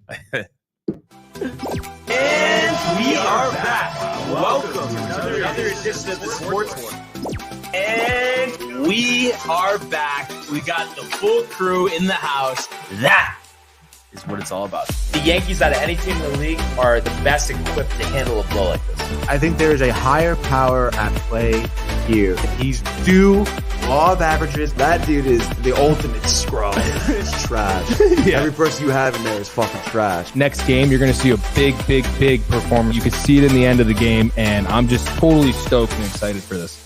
And we are back. Welcome to another edition of the Sports One. And we are back. We got the full crew in the house. That is what it's all about. The Yankees, out of any team in the league, are the best equipped to handle a blow like this. I think there is a higher power at play here. He's due law of averages. That dude is the ultimate scrub. It's trash. Yeah. Every person you have in there is fucking trash. Next game, you're going to see a big performance. You can see it in the end of the game, and I'm just totally stoked and excited for this.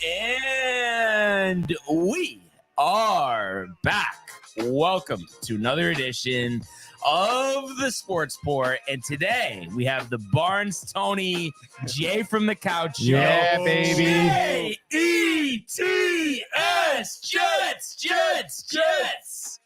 And we are back. Welcome to another edition of the Sports Port. And today we have the Barnes Tony Jay from the Couch Show. Yeah, baby. J-E-T-S. Jets.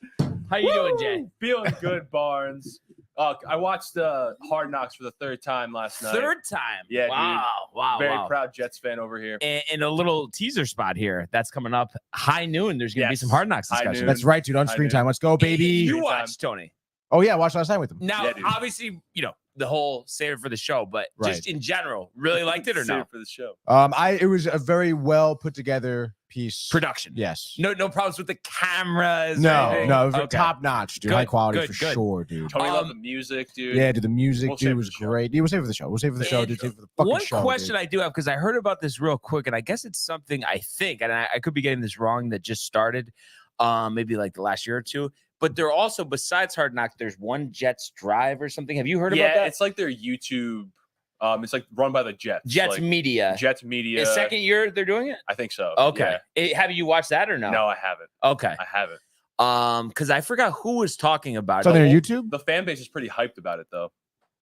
How you doing, Jay? Feeling good, Barnes. I watched Hard Knocks for the third time last night. Third time? Yeah, wow. Very proud Jets fan over here. And a little teaser spot here. That's coming up high noon. There's going to be some Hard Knocks High discussion. noon. That's right, dude. On screen time. Let's go, baby. You watched, Tony. Oh, yeah. I watched last night with him. Now, Yeah, dude. obviously, the whole save it for the show, but Right. just in general, really liked it or no? Save it for the show. It was a very well put together piece. Production. Yes. No problems with the cameras. or No, anything? it was Okay. top notch, dude. Good, High quality good, for good. sure, dude. Tony loved the music, dude. Yeah, dude. The music, We'll save dude, it was for the show. great. We'll save it for the show. We'll save it for the show, dude. Save it for the fucking One show. question dude. I do have, because I heard about this real quick, and I guess it's something I think, and I could be getting this wrong, that just started maybe like the last year or two. But there also, besides Hard Knocks, there's One Jets Drive or something. Have you heard about that? It's like their YouTube. It's like run by the Jets. Jets like, Media. Jets Media. The second year they're doing it? I think so. Okay. Yeah. Have you watched that or no? No, I haven't. Okay. I haven't. Because I forgot who was talking about It's on it. their YouTube? The fan base is pretty hyped about it, though.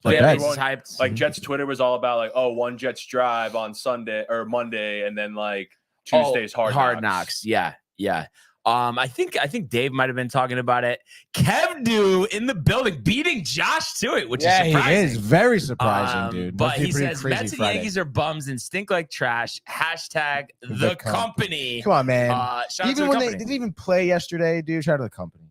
Like Fan that. base is hyped. Like Jets Twitter was all about like, One Jets Drive on Sunday or Monday, and then like Tuesday's Hard Knocks. Yeah. I think Dave might have been talking about it. Kev Do in the building beating Josh to it, which is surprising. He is very surprising, dude. But Must be he pretty says crazy Mets and Friday. Yankees are bums and stink like trash. Hashtag the company. Come on, man. Shout out to Even the when they company. didn't even play yesterday, dude. Shout out to the company.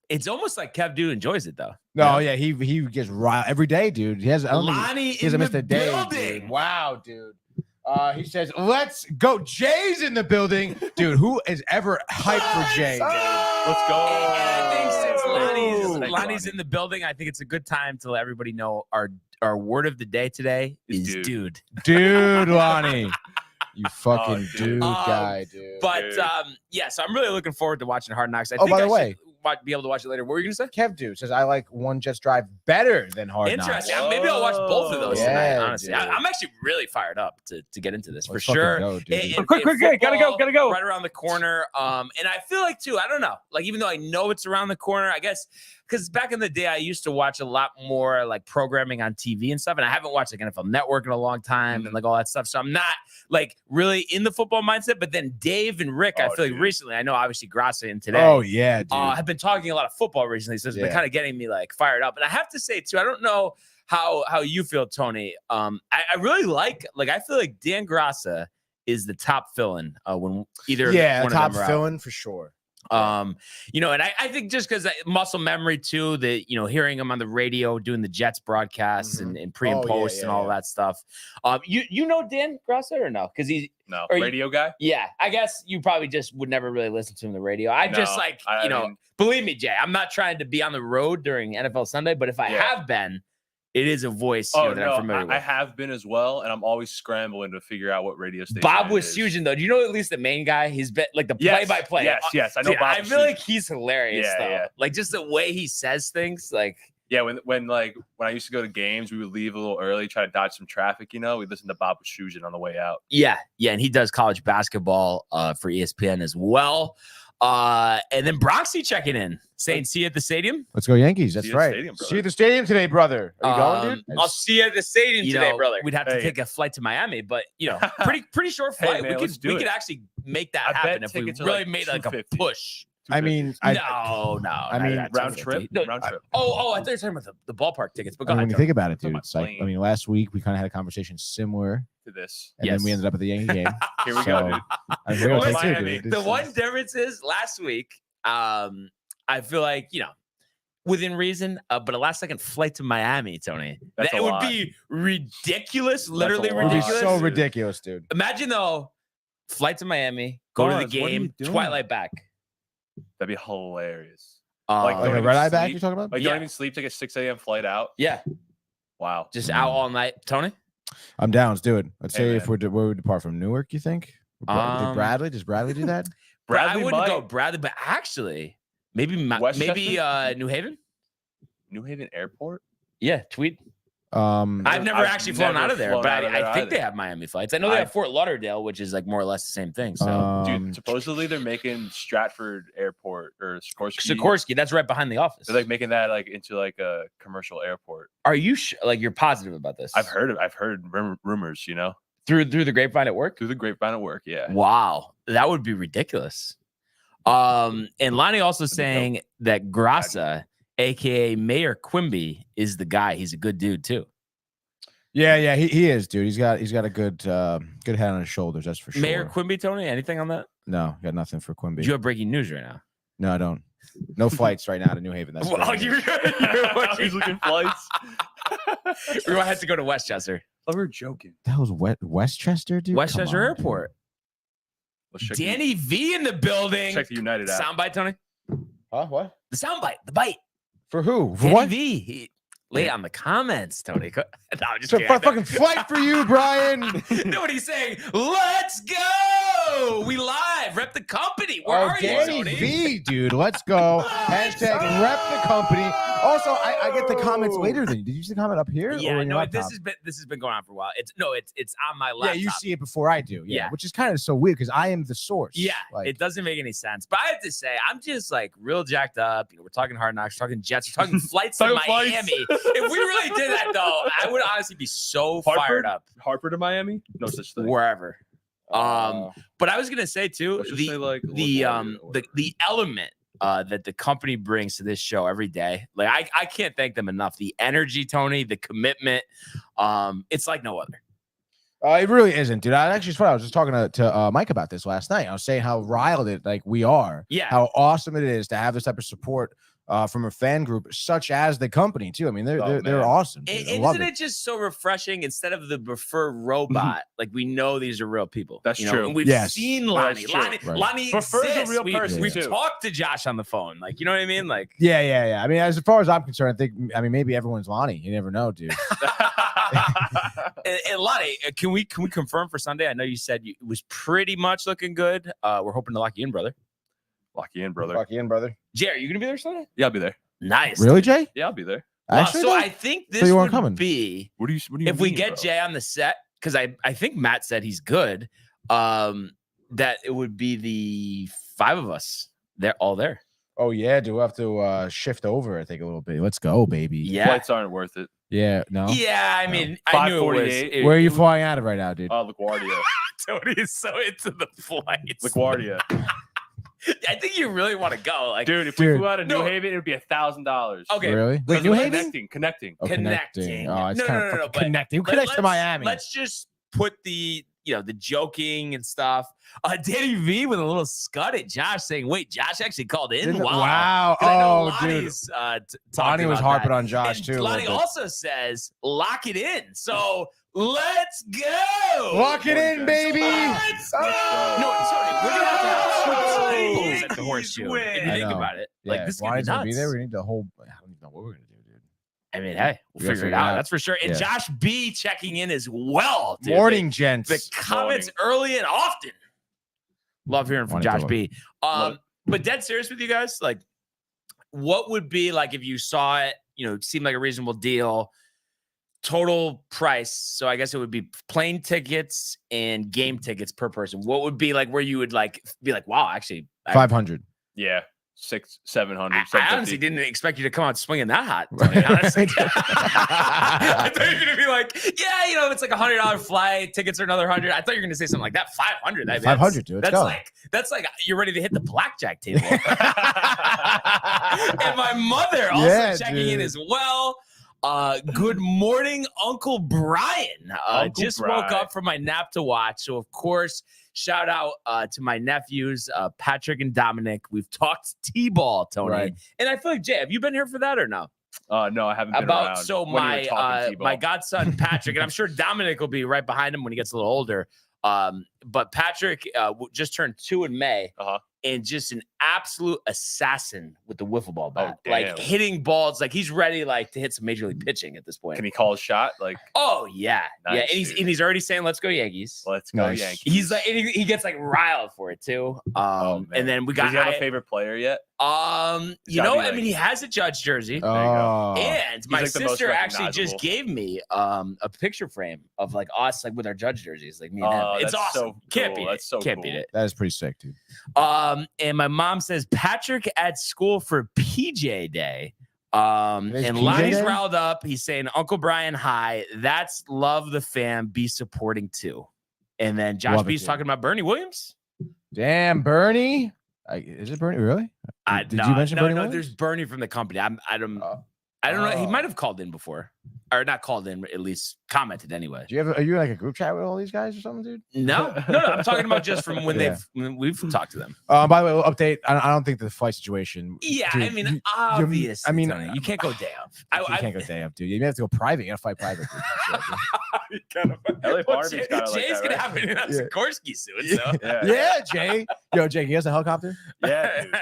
It's almost like Kev Do enjoys it though. No, yeah, he gets riled every day, dude. He has Lonnie he hasn't in missed the a day. building. Dude. Wow, dude. He says, "Let's go." Jay's in the building, dude. Who is ever hyped for Jay? Let's go. And I think since Thanks, Lonnie's Lonnie. in the building, I think it's a good time to let everybody know our word of the day today is dude. Dude, Lonnie, you fucking dude Um, guy, dude. But Dude. yeah, so I'm really looking forward to watching Hard Knocks. I Oh, think by the I way, should be able to watch it later. What were you gonna say? Kev dude says I like One Jets Drive better than Hard Knocks. Interesting. Maybe I'll watch both of those Yeah, tonight. Honestly, dude. I'm actually really fired up to get into this Let's for fucking sure. go, dude. And Quick, gotta go. Right around the corner. And I feel like too, I don't know, like even though I know it's around the corner, I guess because back in the day I used to watch a lot more like programming on TV and stuff, and I haven't watched like NFL Network in a long time and like all that stuff. So I'm not like really in the football mindset. But then Dave and Rick, I feel like recently, I know obviously Gracia and today. Oh yeah, dude. Have been talking a lot of football recently, so it's been Yeah. kind of getting me like fired up. And I have to say too, I don't know how you feel, Tony. I really like I feel like Dan Graca is the top fill-in when either one top of them are out. fill-in for sure. And I think just because muscle memory too, that hearing him on the radio doing the Jets broadcasts and pre and post and all that stuff. You know Dan Graca or no? Because he's radio guy. Yeah, I guess you probably just would never really listen to him on the radio. Believe me, Jay, I'm not trying to be on the road during NFL Sunday, but if I have been, it is a voice that I'm familiar with. I have been as well, and I'm always scrambling to figure out what radio station. Bob it was is. Fusion, though. Do you know at least the main guy? He's been like the play-by-play. Yes, I know Dude, Bob. I feel like he's hilarious, though. Yeah. Like just the way he says things, like. Yeah, when I used to go to games, we would leave a little early, try to dodge some traffic. We'd listen to Bob Fusion on the way out. Yeah, and he does college basketball for ESPN as well. And then Bronxy checking in, saying, "See you at the stadium." Let's go Yankees. That's See you at the right. stadium, See you at the stadium today, brother. Are you going, dude? I'll see you at the stadium today, brother. We'd have to Hey. take a flight to Miami, but pretty short Hey, flight. man, we let's do could it. actually make that I bet happen if we tickets are really like made like a $250. push. I mean, No. I mean, not round 250. trip. No, Round trip. Oh, I thought you were talking about the ballpark tickets. But go when ahead. you think about it, Talking dude, about it's like plane. last week we kind of had a conversation similar, To this. and Yes. then we ended up at the Yankee game. Here we go, dude. I think I'll take Miami. two, dude. The one difference is last week, I feel like, within reason, but a last second flight to Miami, Tony. That's That a would lot. be ridiculous, literally a It would be lot. ridiculous. so Dude. ridiculous, dude. Imagine though, flight to Miami, go to Bonds, the what are you game, doing? twilight back. That'd be hilarious. Like, Like don't a even red eye back sleep. you're talking about? Like, Yeah. don't even sleep. Take a 6 a.m. flight out. yeah, Wow. just out all night, Tony. I'm down. Let's do it. Let's Hey, say if man. where we depart from Newark, you think? Did Bradley? Does Bradley do that? Bradley I wouldn't might. go Bradley, but actually, maybe Westchester? New Haven. New Haven Airport? Yeah, tweet. I've I've actually flown never out of there, flown but out of there I think they either. have Miami flights. I know they have Fort Lauderdale, which is like more or less the same thing. So Dude, supposedly they're making Stratford Airport or Sikorsky. Sikorsky, that's right behind the office. They're like making that like into like a commercial airport. Are you like you're positive about this? I've heard rumors, you know, through the grapevine at work. through the grapevine at work. Yeah. Wow, that would be ridiculous. And Lonnie also saying that Grassa, aka Mayor Quimby, is the guy. He's a good dude too. Yeah, he is, dude. He's got a good head on his shoulders, that's for sure. Mayor Quimby, Tony, anything on that? No, got nothing for Quimby. Do you have breaking news right now? No, I don't. No flights right now to New Haven. That's Well, great. He's looking flights. we might have to go to Westchester. Oh, we're joking. That was Westchester, dude. Westchester Come on, Airport. Let's check Danny V in the building. check the United app. Soundbite, Tony. dude. Huh? What? The soundbite, the bite. For who? For Danny what? V. Lay it on the comments, Tony. No, I'm just It's a kidding. fucking flight for you, Brian. Know what he's saying? Let's go. We live. Rep the company. Where are you, Danny Tony? V, dude. Let's go. Hashtag rep the company. Also, I get the comments later than you. Did you see the comment up here? or Yeah, in your no, laptop? this has been going on for a while. It's on my Yeah, laptop. you see it before I do. Yeah, Yeah. which is kind of so weird because I am the source. Yeah, like, it doesn't make any sense. But I have to say, I'm just like real jacked up. You know, we're talking Hard Knocks, talking Jets, we're talking flights to Talking flights. Miami. If we really did that, though, I would honestly be so fired up Hartford to Miami? No such thing. wherever. But I was gonna say too, Let's just say like the LaGuardia or whatever. the element that the company brings to this show every day. Like I can't thank them enough. The energy, Tony, the commitment. It's like no other. it really isn't, dude. I was just talking to Mike about this last night. I was saying how riled we are. Yeah. How awesome it is to have this type of support from a fan group such as the company too. I mean, they're man. awesome. Dude. I love Isn't it. it just so refreshing? Instead of the preferred robot, like we know these are real people. That's you know? true. And we've Yes. seen That's Lonnie. true. Right. Lonnie Prefers a exists. real person, We've too. talked to Josh on the phone. Like, you know what I mean? Like, Yeah. I mean, as far as I'm concerned, I mean, maybe everyone's Lonnie. You never know, dude. and Lonnie, can we confirm for Sunday? I know you said it was pretty much looking good. We're hoping to lock you in, brother. Lock you in, brother. Fuck you in, brother. Jay, are you gonna be there Sunday? Yeah, I'll be there. Nice. Really, Jay? Yeah, I'll be there. Actually, so though? I think this you weren't would coming. be What do you if we mean, get bro? Jay on the set, because I think Matt said he's good. That it would be the 5 of us. They're all there. Oh yeah, do we have to shift over? I think a little bit. Let's go, baby. Yeah. Flights aren't worth it. Yeah. No. Yeah, I mean, I knew it was. 5:48. Where are you flying out of right now, dude? LaGuardia. Tony is so into the flights. LaGuardia. I think you really want to go. Like, Dude, if we Dude. flew out of New No. Haven, it would be $1,000. okay, Really? Wait, New Haven? Connecting. Oh, connecting. Oh, it's No, kind no, of no, no, fucking but connecting. Who Let- connects to let's- Miami? Let's just put the joking and stuff. Danny V with a little scud at Josh saying, "Wait, Josh actually called in." Didn't- Wow. wow. 'Cause I know Oh, dude. Lonnie's, talking Lonnie was about harping that. on Josh And too. a Lonnie little bit. also says, "Lock it in." So let's go. Lock it in, baby. Let's go. Oh. No, sorry. We're gonna have to have two Yankees tables at the horseshoe. win. If you I think know. about it, Yeah, like this is gonna be Lonnie's gonna nuts. be there. We need the whole. I don't even know what we're gonna do, dude. I mean, hey, we'll We gotta figure it figure it out. out. That's for sure. And Yeah. Josh B checking in as well. Dude. Morning, gents. The comments early and often. Love hearing from Morning, Josh fellow. B. Love But dead serious with you guys, like, what would be like if you saw it? You know, it seemed like a reasonable deal. Total price. So I guess it would be plane tickets and game tickets per person. What would be like where you would like be like, wow, actually, I 500. Yeah. 600, 700, I 750. honestly didn't expect you to come out swinging that hot. Tony, honestly. I thought you were gonna be like, yeah, you know, it's like $100 flight tickets are another 100. I thought you were gonna say something like that. 500. 500, dude. Let's go. That's like you're ready to hit the blackjack table. And my mother also Yeah, checking in dude. as well. Good morning, Uncle Brian. Uncle Just woke Brian. up from my nap to watch. So of course Shout out to my nephews, Patrick and Dominic. We've talked T-ball, Tony. Right. And I feel like, Jay, have you been here for that or no? No, I haven't been around. So when you were talking T-ball. my godson Patrick, and I'm sure Dominic will be right behind him when he gets a little older. But Patrick just turned 2 in May, and just an absolute assassin with the wiffle ball bat, like hitting balls, like he's ready, like to hit some major league pitching at this point. Can he call a shot? Like, oh yeah, nice, yeah, and he's already saying, "Let's go Yankees." Let's go Yankees. He's like, and he gets like riled for it too. And then we got. Does he have a favorite player yet? You know, I mean, he has a Judge jersey. And my like sister actually just gave me a picture frame of like us, like with our Judge jerseys, like me and him. It's awesome. So cool. Can't beat that's it. So Can't cool. beat it. That is pretty sick, dude. And my mom says Patrick at school for PJ Day. And PJ Lonnie's Day? riled up. He's saying, Uncle Brian, hi. That's love the fam. Be supporting too. And then Josh Love it, B's dude. talking about Bernie Williams. Damn, Bernie. Is it Bernie? Really? Did you mention Bernie? No, there's Bernie from the company. I don't know. He might have called in before, or not called in, at least commented anyway. Are you like a group chat with all these guys or something, dude? No. I'm talking about just from when when we've talked to them. By the way, we'll update. I don't think the flight situation. Yeah, dude, I mean, obviously. I mean, Tony, you can't go day off. You can't go day up, dude. You have to go private. You gotta fly private. LA Barbie's got it like Jay's that, gonna right? have it in Sikorsky soon. So. Yeah, Jay. Yo, Jay, he has a helicopter. Yeah, dude.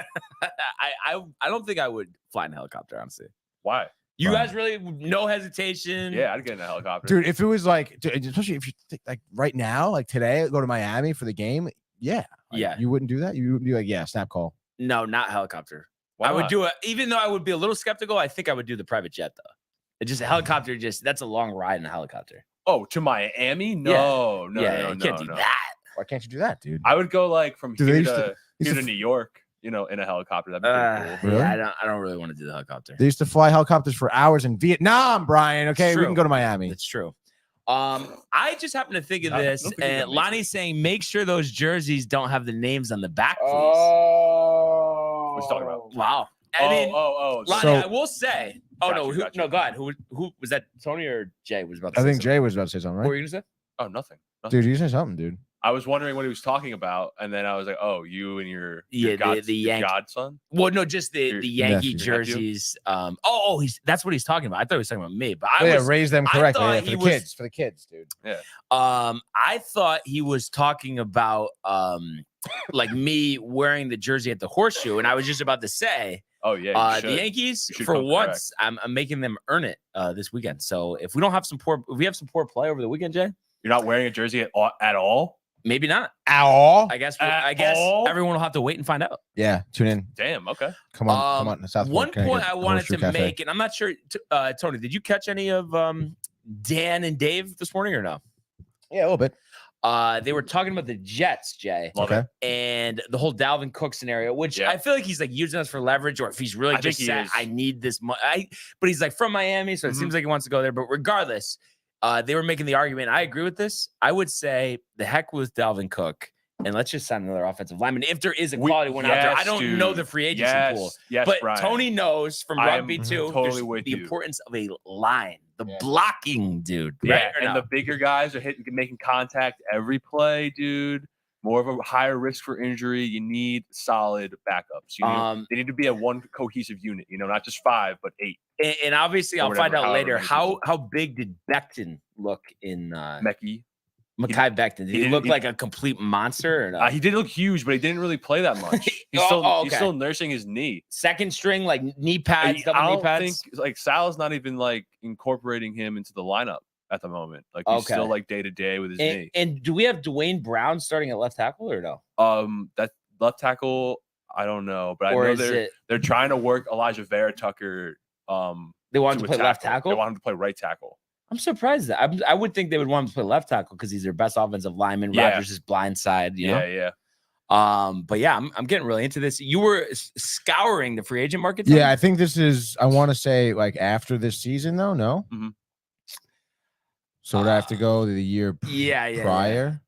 I don't think I would fly in a helicopter, honestly. Why? You guys really no hesitation? Yeah, I'd get in a helicopter. Dude, if it was like, especially if you think like right now, like today, go to Miami for the game. Yeah. Yeah. You wouldn't do that? You would be like, yeah, snap call. No, not helicopter. Why I would not? do it, even though I would be a little skeptical. I think I would do the private jet though. It's just a helicopter. That's a long ride in a helicopter. Oh, to Miami? No, You can't do that. Why can't you do that, dude? I would go like from Dude, they here used to to New York, in a helicopter. That'd be pretty cool. Really? Yeah, I don't really want to do the helicopter. They used to fly helicopters for hours in Vietnam, Brian. Okay, It's we true. can go to Miami. It's true. I just happen to think of I don't this, think you and can make Lonnie's saying make sure those jerseys don't have the names on the back, please. What's he talking about? Wow. I mean, Lonnie, So- I will say. Oh Got no, you, got you. no, go ahead. Who was that? Tony or Jay was about to I say think something. Jay was about to say something, What were right? you gonna say? Oh, nothing. Dude, you say something, dude. I was wondering what he was talking about, and then I was like, "Oh, you and your Yeah, the your Yankee- godson." Well, no, just the Your Yankee nephew. jerseys. That's what he's talking about. I thought he was talking about me, but Raise them I correctly. thought Yeah, he for the was- kids. For the kids, dude. I thought he was talking about like me wearing the jersey at the Horseshoe, and I was just about to say, Oh yeah, you the should. Yankees You should for come once, I'm making them earn it this weekend. So if we have some poor play over the weekend, Jay, You're not wearing a jersey at all. maybe not. Ow. I guess At all? everyone will have to wait and find out. Yeah, tune in. Damn. Okay. Come on, to South One Florida, point Connecticut, I wanted Horseshoe to Cafe. make, and I'm not sure, Tony, did you catch any of Dan and Dave this morning or no? Yeah, a little bit. They were talking about the Jets, Jay, Love Okay. it. and the whole Dalvin Cook scenario, which Yeah. I feel like he's like using us for leverage, or if he's really I think just he said, is. I need this money. But he's like from Miami, so it Mhm. seems like he wants to go there. But regardless, they were making the argument. I agree with this. I would say the heck with Dalvin Cook, and let's just sign another offensive lineman if there is a quality one out there. I Yes, don't know dude. the free agency pool. Yes, But Brian. Tony knows from I am rugby too. totally there's with the you. importance of a line, the Yeah. blocking dude. Yeah, right? Or and no? the bigger guys are making contact every play, dude. More of a higher risk for injury. You need solid backups. They need to be a one cohesive unit. Not just 5, but 8. and obviously, or I'll find whatever, out however later many how people. big did Becton look in Mekhi. Makai Becton? Did he didn't- look he- like a complete monster or no? He did look huge, but he didn't really play that much. He's Oh, he's okay. still nursing his knee. Second string, like knee pads, I double knee don't pads. think like Sal's not even like incorporating him into the lineup at the moment. Like he's Okay. still like day to day with his knee. And do we have Dwayne Brown starting at left tackle or no? That left tackle, I don't know, but I Or know is they're trying to work Elijah Vera Tucker. they want him to a play left tackle? They want him to play right tackle. I'm surprised that I would think they would want him to play left tackle because he's their best offensive lineman. Yeah. Rodgers is blindside, you know. Yeah. But yeah, I'm getting really into this. You were scouring the free agent market. Yeah, I think this is. I want to say like after this season, though. No. Mhm. So would I have to go to the year yeah. prior?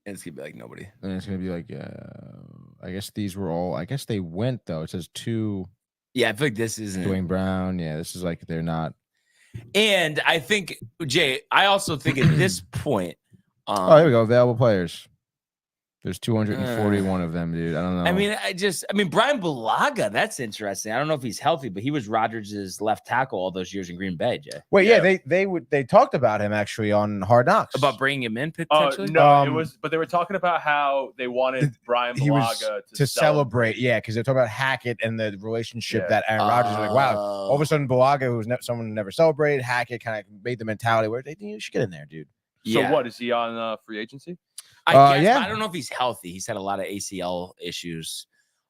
And it's gonna be like nobody. And it's gonna be like, I guess these were all. I guess they went though. It says 2 Yeah, I feel like this isn't. Dwayne Brown. Yeah, this is like they're not. And I think Jay, I also think at this point, Oh, here we go. Available players. There's 241 of them, dude. I don't know. I mean, Brian Bulaga, that's interesting. I don't know if he's healthy, but he was Rodgers' left tackle all those years in Green Bay, Jay. Wait, yeah, they talked about him actually on Hard Knocks. About bringing him in potentially? No, it was, but they were talking about how they wanted Brian Bulaga to celebrate. Yeah, because they're talking about Hackett and the relationship that Aaron Rodgers is like, wow, all of a sudden Bulaga, who was someone who never celebrated, Hackett kind of made the mentality where they think you should get in there, dude. So what, is he on free agency? I guess, but I don't know if he's healthy. He's had a lot of ACL issues.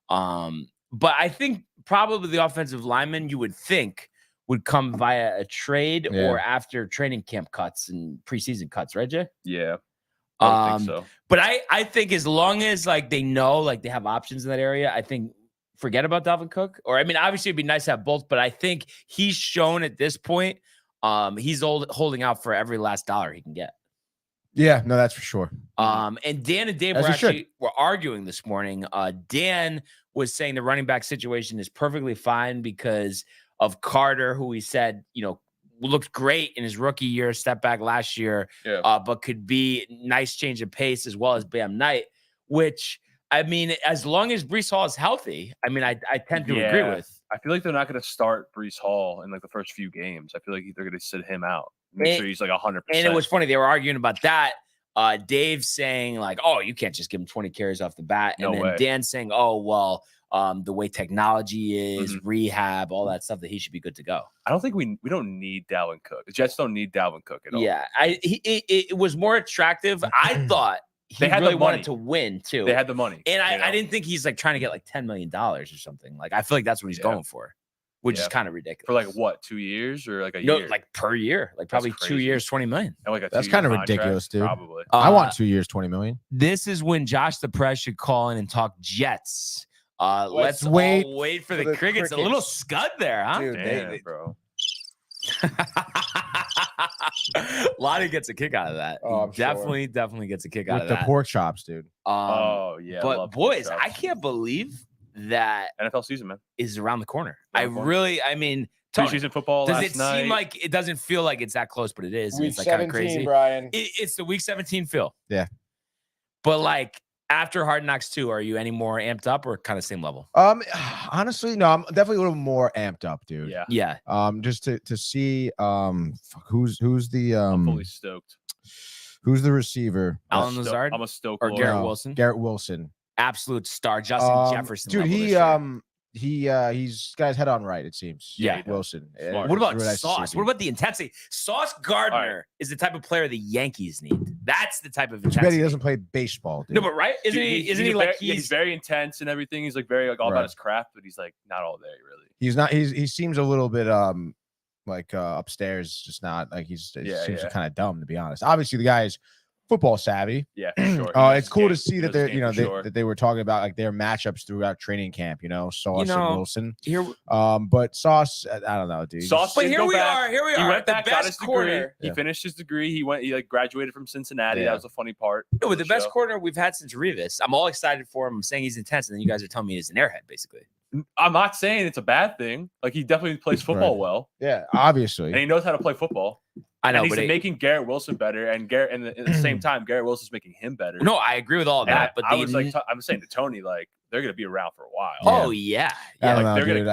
But I think probably the offensive lineman you would think would come via a trade or after training camp cuts and preseason cuts, right, Jay? Yeah. I think so. But I think as long as like they know like they have options in that area, I think forget about Dalvin Cook. Or I mean, obviously it'd be nice to have both, but I think he's shown at this point he's holding out for every last dollar he can get. Yeah, no, that's for sure. And Dan and Dave were arguing this morning. Dan was saying the running back situation is perfectly fine because of Carter, who he said, looked great in his rookie year, step back last year, but could be nice change of pace as well as Bam Knight, which, I mean, as long as Breece Hall is healthy, I mean, I tend to agree with. I feel like they're not going to start Breece Hall in like the first few games. I feel like they're going to sit him out. Make sure he's like 100%. And it was funny. They were arguing about that. Dave saying like, oh, you can't just give him 20 carries off the bat. And then Dan saying, oh, well, the way technology is, rehab, all that stuff, that he should be good to go. I don't think we don't need Dalvin Cook. The Jets don't need Dalvin Cook at all. Yeah, it was more attractive. I thought he really wanted to win too. They had the money. And I didn't think he's like trying to get like $10 million or something. Like, I feel like that's what he's going for. Which is kind of ridiculous. For like what, 2 years or like a year? No, like per year. Like probably 2 years, 20 million. And like that's kind of ridiculous, dude. Probably. I want 2 years, 20 million. This is when Josh the Press should call in and talk Jets. Let's wait for the crickets. A little scud there, huh? Dude, Damn, bro. Lottie gets a kick out of that. Oh, definitely gets a kick out of that. With the pork chops, dude. Oh, yeah. But boys, I can't believe that NFL season, man, is around the corner. I mean, preseason football. Does it seem like it doesn't feel like it's that close, but it is? Week it's like kind of crazy, Brian. It's the week 17 feel. Yeah. But like after Hard Knocks 2, are you any more amped up or kind of same level? Honestly, no, I'm definitely a little more amped up, dude. Yeah. Just to see who's the I'm fully stoked. Who's the receiver? Alan Lazard. I'm a stoked. Or Garrett Wilson. Garrett Wilson. Absolute star. Justin Jefferson. Dude, he's got his head on right, it seems. Yeah. Wilson. What about Sauce? What about the intensity? Sauce Gardner is the type of player the Yankees need. That's the type of intensity. I bet he doesn't play baseball, dude. No, but right? Isn't he like he's very intense and everything. He's like very like all about his craft, but he's like not all there really. He's not. He seems a little bit upstairs, just not like seems kind of dumb, to be honest. Obviously, the guy is football savvy. Yeah, for sure. It's cool to see that they're that they were talking about like their matchups throughout training camp. Sauce and Wilson. But Sauce, I don't know, dude. Sauce, but here we are. He went back, the best corner. He finished his degree. He like graduated from Cincinnati. That was a funny part. No, with the best corner we've had since Revis. I'm all excited for him. I'm saying he's intense, and then you guys are telling me he's an airhead, basically. I'm not saying it's a bad thing. Like, he definitely plays football well. Yeah, obviously. And he knows how to play football. I know, and he's making Garrett Wilson better, and at the same time, Garrett Wilson's making him better. No, I agree with all of that. But I'm saying to Tony, like, they're gonna be around for a while. Oh yeah. They're gonna.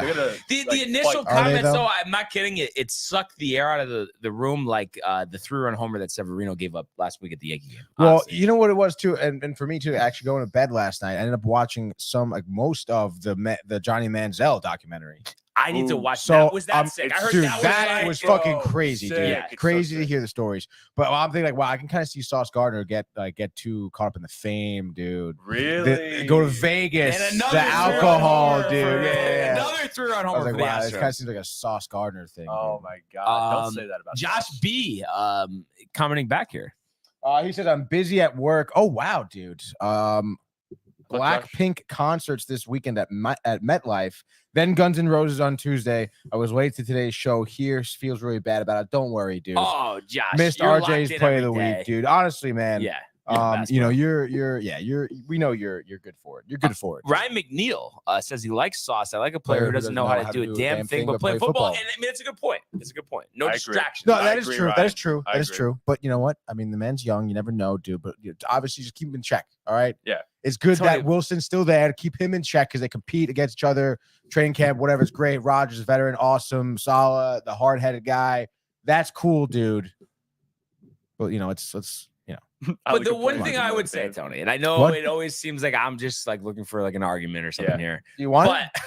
The initial comments, though, I'm not kidding. It sucked the air out of the room, like the 3-run homer that Severino gave up last week at the Yankee game. Well, honestly. You know what it was too, and for me too. Actually, going to bed last night, I ended up watching most of the Johnny Manziel documentary. I need to watch that. Was that sick? I heard dude, that was fucking crazy, dude. Yeah, crazy to hear the stories. But I'm thinking, like, wow, I can kind of see Sauce Gardner get too caught up in the fame, dude. Really? Go to Vegas, the alcohol, dude. Yeah. Another 3-run homer. I was like, wow, this kind of seems like a Sauce Gardner thing. Oh my god! Don't say that about Josh B. Commenting back here. He says, I'm busy at work. Oh wow, dude. Blackpink concerts this weekend at MetLife. Then Guns N' Roses on Tuesday. I was late to today's show. Here feels really bad about it. Don't worry, dude. Oh, Josh, missed RJ's play of the week, dude. Honestly, man. Yeah. you know, we know you're good for it. You're good for it. Ryan McNeil says he likes Sauce. I like a player who doesn't know how to do a damn thing but play football. And I mean, it's a good point. It's a good point. No distractions. No, that is true. Ryan. That is true. That is true. But you know what? I mean, the man's young. You never know, dude. But obviously, just keep him in check. All right. Yeah. It's good that Wilson's still there to keep him in check because they compete against each other. Training camp, whatever, is great. Rodgers, veteran, awesome. Salah, the hard-headed guy. That's cool, dude. But you know, it's you know. But the one thing I would say, Tony, and I know it always seems like I'm just like looking for like an argument or something here. You want? But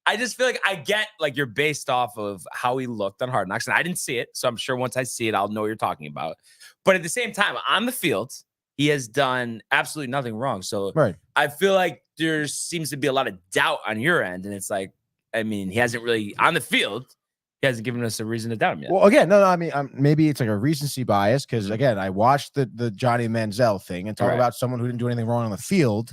I just feel like I get like you're based off of how he looked on Hard Knocks, and I didn't see it, so I'm sure once I see it, I'll know what you're talking about. But at the same time, on the field, he has done absolutely nothing wrong. So I feel like there seems to be a lot of doubt on your end, and it's like, I mean, he hasn't really on the field. He hasn't given us a reason to doubt him yet. Well, again, no. I mean, maybe it's like a recency bias because again, I watched the Johnny Manziel thing and talk about someone who didn't do anything wrong on the field.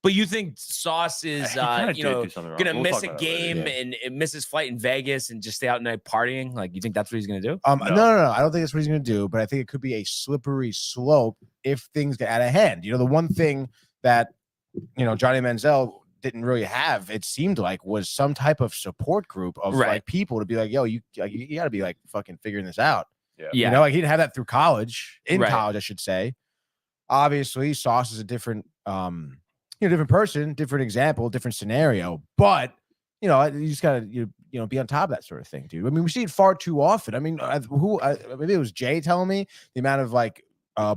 But you think Sauce is, you know, gonna miss a game and miss his flight in Vegas and just stay out night partying? Like, you think that's what he's gonna do? No. I don't think that's what he's gonna do. But I think it could be a slippery slope if things get out of hand. You know, the one thing that Johnny Manziel didn't really have, it seemed like, was some type of support group of like people to be like, yo, you got to be like fucking figuring this out. Yeah. You know, like he didn't have that through college. College, I should say. Obviously, Sauce is a different different person, different example, different scenario. But you just gotta be on top of that sort of thing, dude. I mean, we see it far too often. I mean, maybe it was Jay telling me the amount of like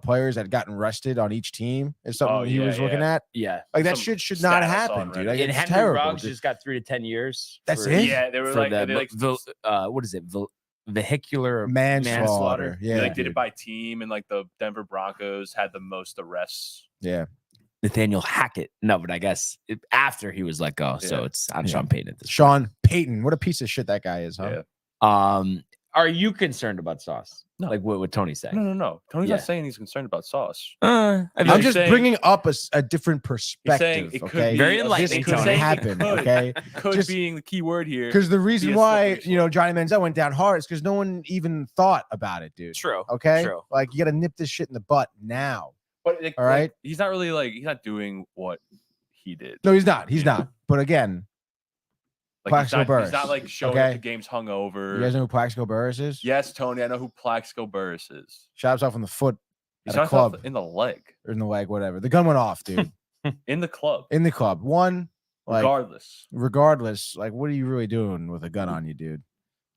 players that had gotten rested on each team is something he was looking at. Yeah, like that shit should not happen, dude. Like, and it's Henry terrible. Ruggs just got 3 to 10 years. That's it. Yeah, they were like, what is it? Vehicular manslaughter. Yeah, they did it by team, and like the Denver Broncos had the most arrests. Yeah. Nathaniel Hackett. No, but I guess after he was let go. So it's on Sean Payton at this Sean Payton. What a piece of shit that guy is, huh? Yeah. Are you concerned about Sauce? No. Like what would Tony say? No. Tony's not saying he's concerned about Sauce. I'm just bringing up a different perspective. It could okay, be very enlightening. This could happen. Okay, could being the key word here. Because the reason why Johnny Manziel went down hard is because no one even thought about it, dude. True. Okay. True. Like you got to nip this shit in the butt now. But all right, he's not really he's not doing what he did. No, he's not. He's not. But again, Plaxico Burress. He's not like showing up the game's hungover. You guys know who Plaxico Burress is? Yes, Tony. I know who Plaxico Burress is. Shot himself in the foot at a club. In the leg. Or in the leg, whatever. The gun went off, dude. In the club. In the club. One, regardless, like, what are you really doing with a gun on you, dude?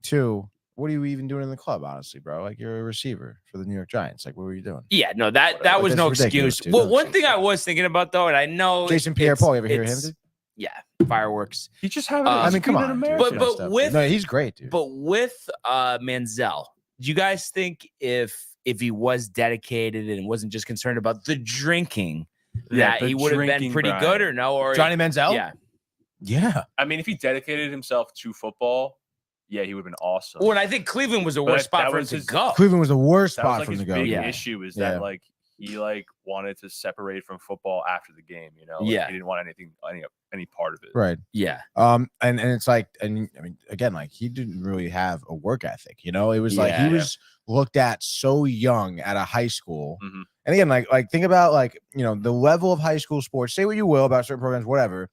2, what are you even doing in the club, honestly, bro? Like, you're a receiver for the New York Giants. Like, what were you doing? Yeah, no, that was no excuse. Well, one thing I was thinking about, though, and I know Jason Pierre-Paul, you ever hear him, dude? Yeah, fireworks. He just having. I mean, come on, but with he's great, dude. But with Manziel, do you guys think if he was dedicated and wasn't just concerned about the drinking, that he would have been pretty good, or no? Or Johnny Manziel? Yeah. I mean, if he dedicated himself to football, he would have been awesome. Well, and I think Cleveland was the worst spot for him to go. Cleveland was the worst spot for him to go. Big issue is that he wanted to separate from football after the game. He didn't want any part of it. Right. Yeah. And it's like, and I mean, again, like he didn't really have a work ethic. It was like he was looked at so young at a high school. Mm-hmm. And again, like think about the level of high school sports. Say what you will about certain programs, whatever.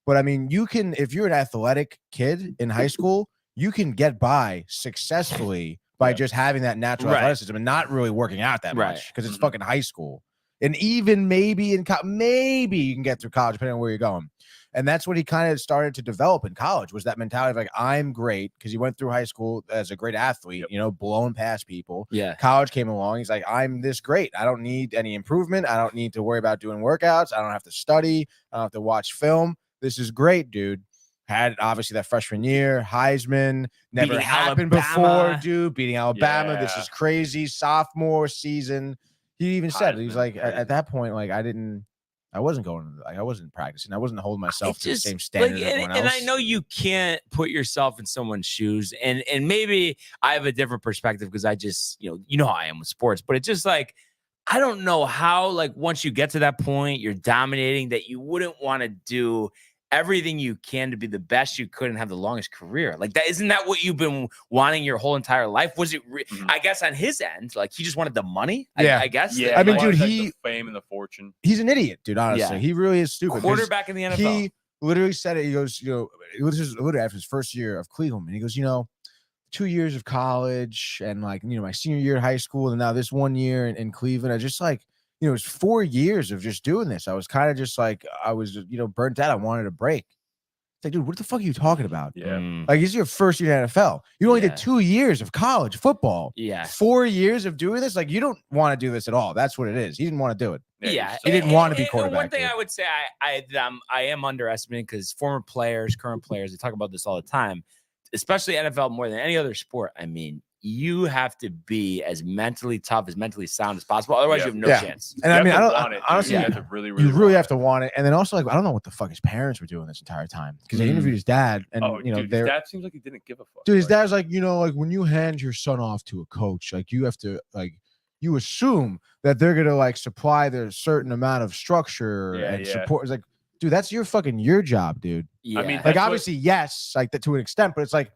But I mean, you can, if you're an athletic kid in high school, you can get by successfully by just having that natural athleticism and not really working out that much because it's fucking high school. And even maybe maybe you can get through college depending on where you're going. And that's what he kind of started to develop in college, was that mentality of like, I'm great, because he went through high school as a great athlete, blowing past people. Yeah. College came along. He's like, I'm this great. I don't need any improvement. I don't need to worry about doing workouts. I don't have to study. I don't have to watch film. This is great, dude. Had obviously that freshman year, Heisman, never beating happened Alabama. before, dude. Beating Alabama. Yeah. This is crazy. Sophomore season. He even said, he was like, at that point, like, I wasn't practicing. I wasn't holding myself to the same standard as everyone else. And I know you can't put yourself in someone's shoes. And maybe I have a different perspective because I just, you know how I am with sports. But it's just like, I don't know how, like, once you get to that point, you're dominating, that you wouldn't want to do everything you can to be the best you could and have the longest career. Like that, isn't that what you've been wanting your whole entire life? Was it? I guess on his end, like he just wanted the money. Yeah. I guess. Yeah, I mean, wanted, dude, like, he the fame and the fortune. he's an idiot, dude. Honestly, Yeah. he really is stupid. 'Cause Quarterback in the NFL. He literally said it. He goes, it was just literally after his first year of Cleveland, and he goes, 2 years of college and like my senior year of high school, and now this 1 year in Cleveland. I just like it was 4 years of just doing this. I was kind of just like I was burnt out. I wanted a break. It's like, dude, what the fuck are you talking about? Yeah. Like, it's your first year in NFL. You only did 2 years of college football. Yeah. 4 years of doing this. Like, you don't want to do this at all. That's what it is. He didn't want to do it. Yeah, he didn't want to be and quarterback. One thing dude. I would say I am underestimating because former players, current players, they talk about this all the time, especially NFL more than any other sport. I mean, you have to be as mentally tough, as mentally sound as possible. Otherwise, you have no chance. And I mean, honestly, you have to really have to want it. And then also, like, I don't know what the fuck his parents were doing this entire time because they interviewed his dad, and dude, his dad seems like he didn't give a fuck. Dude, his dad's like, like when you hand your son off to a coach, like you have to you assume that they're gonna like supply their certain amount of structure and support. It's like, dude, that's your job, dude. Yeah. I mean, like obviously, yes, like that to an extent, but it's like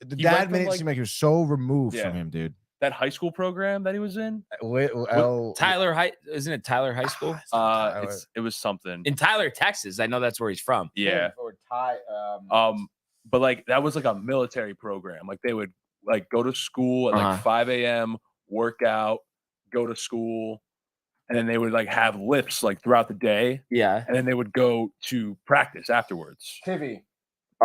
the He dad went made from, it seem like he was so removed from him, dude. That high school program that he was in, Tyler High, isn't it Tyler High School? It was something in Tyler, Texas. I know that's where he's from. Yeah. Or Ty. But like that was like a military program. Like they would like go to school at like 5 a.m., work out, go to school, and then they would like have lifts like throughout the day. Yeah. And then they would go to practice afterwards. TV.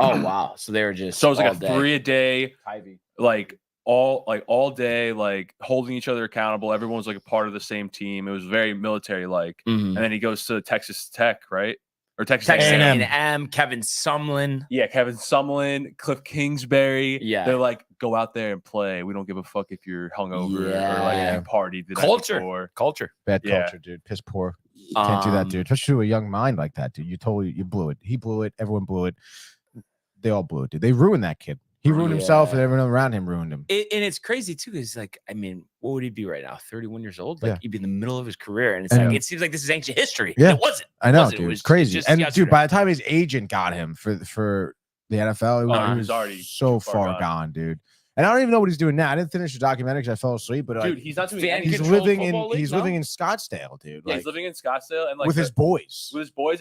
Oh wow. So they were just so it was like all 3 a day, Ivy. like all day, like holding each other accountable. Everyone was like a part of the same team. It was very military like. And then he goes to Texas Tech, right? Or Texas A&M, Kevin Sumlin. Yeah, Kevin Sumlin, Cliff Kingsbury. Yeah. They're like, go out there and play. We don't give a fuck if you're hungover or like you partied. Culture. Bad culture, dude. Piss poor. Can't do that, dude. Especially to a young mind like that, dude. You blew it. He blew it. Everyone blew it. They all blew it, dude. They ruined that kid. He ruined himself, and everyone around him ruined him. And it's crazy too, because like, I mean, what would he be right now? 31 years old? Like he'd be in the middle of his career, and it's like it seems like this is ancient history. Yeah, it wasn't. I know, dude. It was crazy. And yesterday. dude, by the time his agent got him for the NFL, he was already so far gone, dude. And I don't even know what he's doing now. I didn't finish the documentary because I fell asleep. But dude, he's not doing any he's living in Scottsdale, dude. Yeah, he's living in Scottsdale and like with his boys.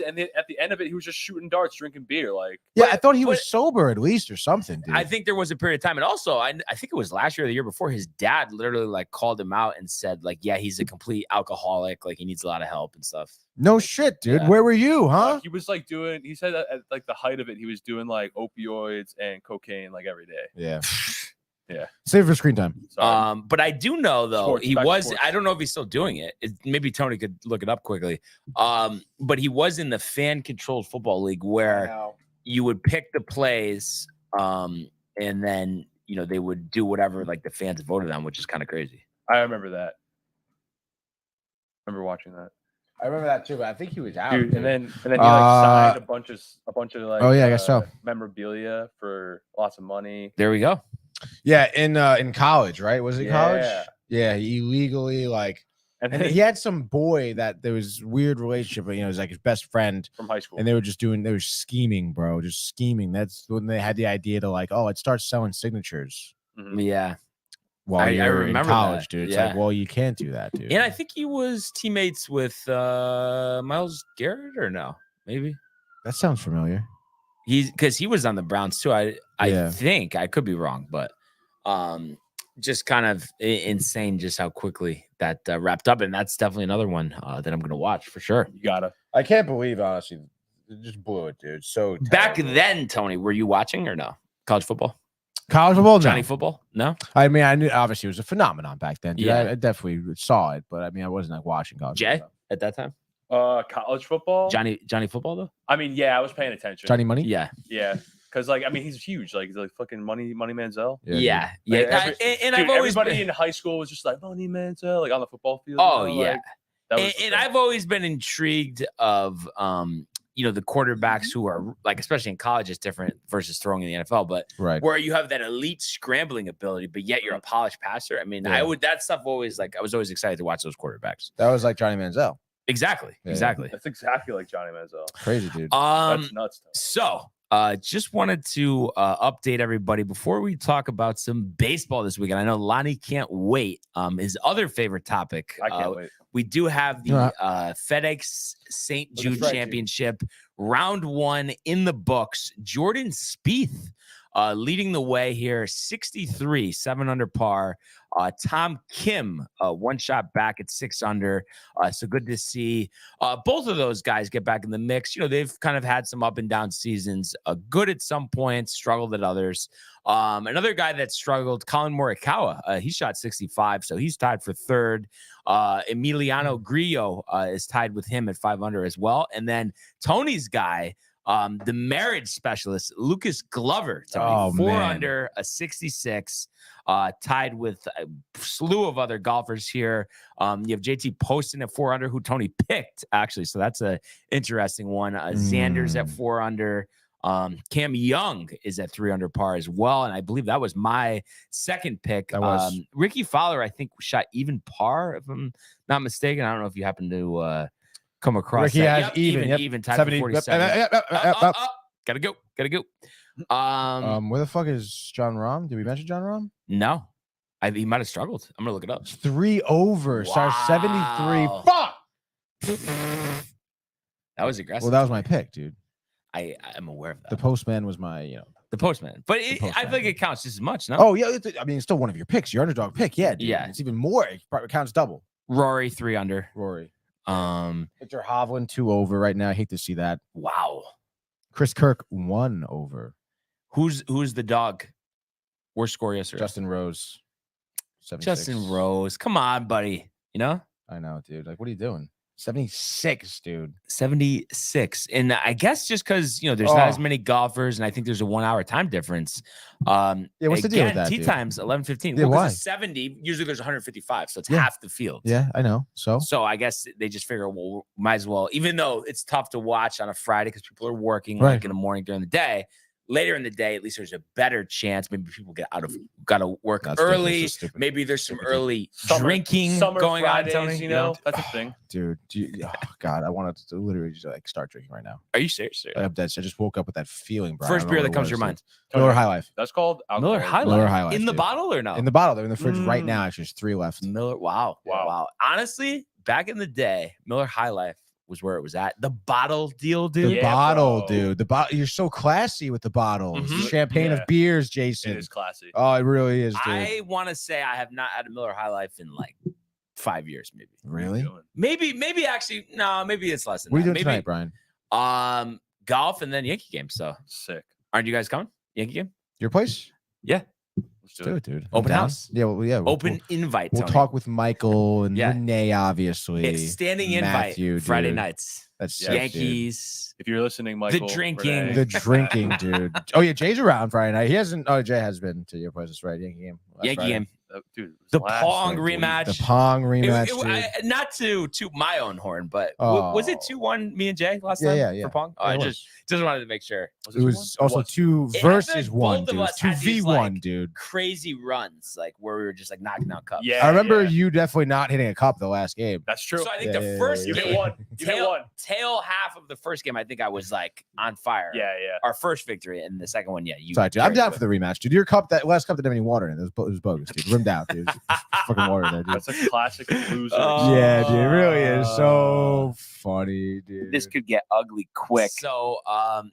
And at the end of it, he was just shooting darts, drinking beer. Like, I thought he was sober at least or something, dude. I think there was a period of time, and also I think it was last year or the year before. His dad literally like called him out and said like, yeah, he's a complete alcoholic. Like he needs a lot of help and stuff. No shit, dude. Where were you, huh? He was like he said that at like the height of it, he was doing like opioids and cocaine like every day. Yeah. Yeah. Save for screen time. Sorry. But I do know though Sports. I don't know if he's still doing it. Maybe Tony could look it up quickly. But he was in the fan controlled football league where you would pick the plays and then they would do whatever like the fans voted on, which is kind of crazy. I remember that. I remember watching that. I remember that too, but I think he was out. Dude, and then he like signed a bunch of like I guess so. Memorabilia for lots of money. There we go. Yeah, in college, right? Was it college? Yeah, he illegally and he had some boy that there was weird relationship, but it was like his best friend from high school. And they were scheming, bro, just scheming. That's when they had the idea to let's start selling signatures. Mm-hmm. Yeah. While you're in college, that. dude. It's like, well, you can't do that, dude. And I think he was teammates with Myles Garrett or no? Maybe. That sounds familiar. Because he was on the Browns too. I think I could be wrong, but just kind of insane just how quickly that wrapped up. And that's definitely another one that I'm going to watch for sure. You gotta. I can't believe, honestly, it just blew it, dude. So back then, Tony, were you watching or no? College football? College football? Johnny football? No? I mean, I knew obviously it was a phenomenon back then. Dude. Yeah. I definitely saw it, but I mean, I wasn't watching college football. At that time? College football? Johnny football though? I mean, yeah, I was paying attention. Johnny Money? Yeah. Yeah. Because he's huge, like fucking Money Manziel. Yeah. I've always everybody in high school was just like Money Manziel, like on the football field. Oh yeah. And I've always been intrigued of the quarterbacks who are like, especially in college, is different versus throwing in the NFL, but where you have that elite scrambling ability, but yet you're a polished passer. I mean, that stuff always I was always excited to watch those quarterbacks. That was like Johnny Manziel. Exactly. Yeah. Exactly. That's exactly like Johnny Manziel. Crazy, dude. That's nuts. So just wanted to update everybody before we talk about some baseball this weekend. I know Lonnie can't wait. His other favorite topic. I can't wait. We do have the FedEx St. Jude Championship, round 1 in the books. Jordan Spieth leading the way here, 63, 7 under par. Tom Kim, 1 shot back at 6 under. So good to see both of those guys get back in the mix. You know, they've kind of had some up and down seasons, good at some points, struggled at others. Another guy that struggled, Colin Morikawa, he shot 65, so he's tied for 3rd. Emiliano Grillo is tied with him at 5 under as well. And then Tony's guy, the marriage specialist, Lucas Glover, Tony, 4 under, a 66, tied with a slew of other golfers here. You have JT Poston at 4 under, who Tony picked, actually. So that's a interesting one. Xander's at 4 under. Cam Young is at 3 under par as well. And I believe that was my second pick. That was. Ricky Fowler, I think, shot even par, if I'm not mistaken. I don't know if you happen to come across Ricky that. has even tied 70, for 47. Gotta go. Where the fuck is John Rahm? Did we mention John Rahm? No. He might have struggled. I'm gonna look it up. 3 over. Wow. 73. Fuck. That was aggressive. Well, that was my pick, dude. I am aware of that. The postman was my, the postman. But I feel like it counts just as much, no? Oh, yeah. I mean, it's still one of your picks. Your underdog pick. Yeah, dude. Yeah. It's even more. It probably counts double. Rory, 3 under. Rory. Victor Hovland, 2 over right now. I hate to see that. Wow. Chris Kirk, 1 over. Who's the dog? Worst score yesterday? Justin Rose. 76. Justin Rose. Come on, buddy. You know? I know, dude. Like, what are you doing? 76, dude. 76. And I guess just because, there's not as many golfers, and I think there's a 1 hour time difference. Yeah, what's the deal with that, tee dude? times 11:15. Yeah, well, why? 70, usually there's 155, so it's half the field. Yeah, I know. So I guess they just figure, well, might as well, even though it's tough to watch on a Friday because people are working Right. like in the morning during the day. Later in the day, at least there's a better chance. Maybe people got to work That's early. stupid. Maybe there's some Stupid. early drinking going Fridays, on, Tony. you know, that's a thing. Dude, oh God, I wanted to literally just like start drinking right now. Are you serious? I just woke up with that feeling, bro. First beer that comes to your mind. Miller High Life. That's called alcohol. Miller High Life. Miller High Life, in the dude. bottle or no? In the bottle. They're in the fridge right now. Actually, there's 3 left. Miller. Wow. Honestly, back in the day, Miller High Life was where it was at. The bottle deal, dude. The bottle, dude. The bottle. You're so classy with the bottle. It's the champagne of beers, Jason. It is classy. Oh, it really is, dude. I want to say I have not had a Miller High Life in like 5 years, maybe. Really? Maybe actually, no, maybe it's less than What are you that. doing Maybe, tonight, Brian? golf and then Yankee game. So Sick. aren't you guys coming? Yankee game? Your place? Yeah. Let's do it. Dude. Open I'm down. house? Yeah, well, yeah. Open invite. We'll Tony. talk with Michael and Yeah. Renee, obviously. It's standing Matthew, invite Friday dude. nights. That's Yeah. sick, dude. Yankees. If you're listening, Michael. drinking. Renee, The drinking, dude. Oh yeah, Jay's around Friday night. He hasn't. Oh, Jay has been to your place. That's right. Yankee game. last Yankee Friday. game. dude. The last Pong night, dude. rematch. The Pong rematch. Not to toot my own horn, but was it 2-1 me and Jay last Yeah, time yeah, yeah. for Pong? Oh, Yeah, I it just wanted to make sure. It was also 2 It had versus been 1, both of dude. us had these, 2v1, like, dude. Crazy runs, like where we were just like knocking out cups. Yeah, I remember yeah. you definitely not hitting a cup the last game. That's true. So I think Yeah, the yeah, first yeah, you game, hit one. You hit one. tail half of the first game, I think I was like on fire. Yeah, yeah. Our first victory, and the second one, yeah. You. Sorry, dude. I'm carried down it. for the rematch, dude. Your cup, that last cup didn't have any water in it. It was bogus, dude. Rimmed out, dude. Fucking water there, dude. That's a classic loser. Yeah, dude. It really is so funny, dude. This could get ugly quick. So,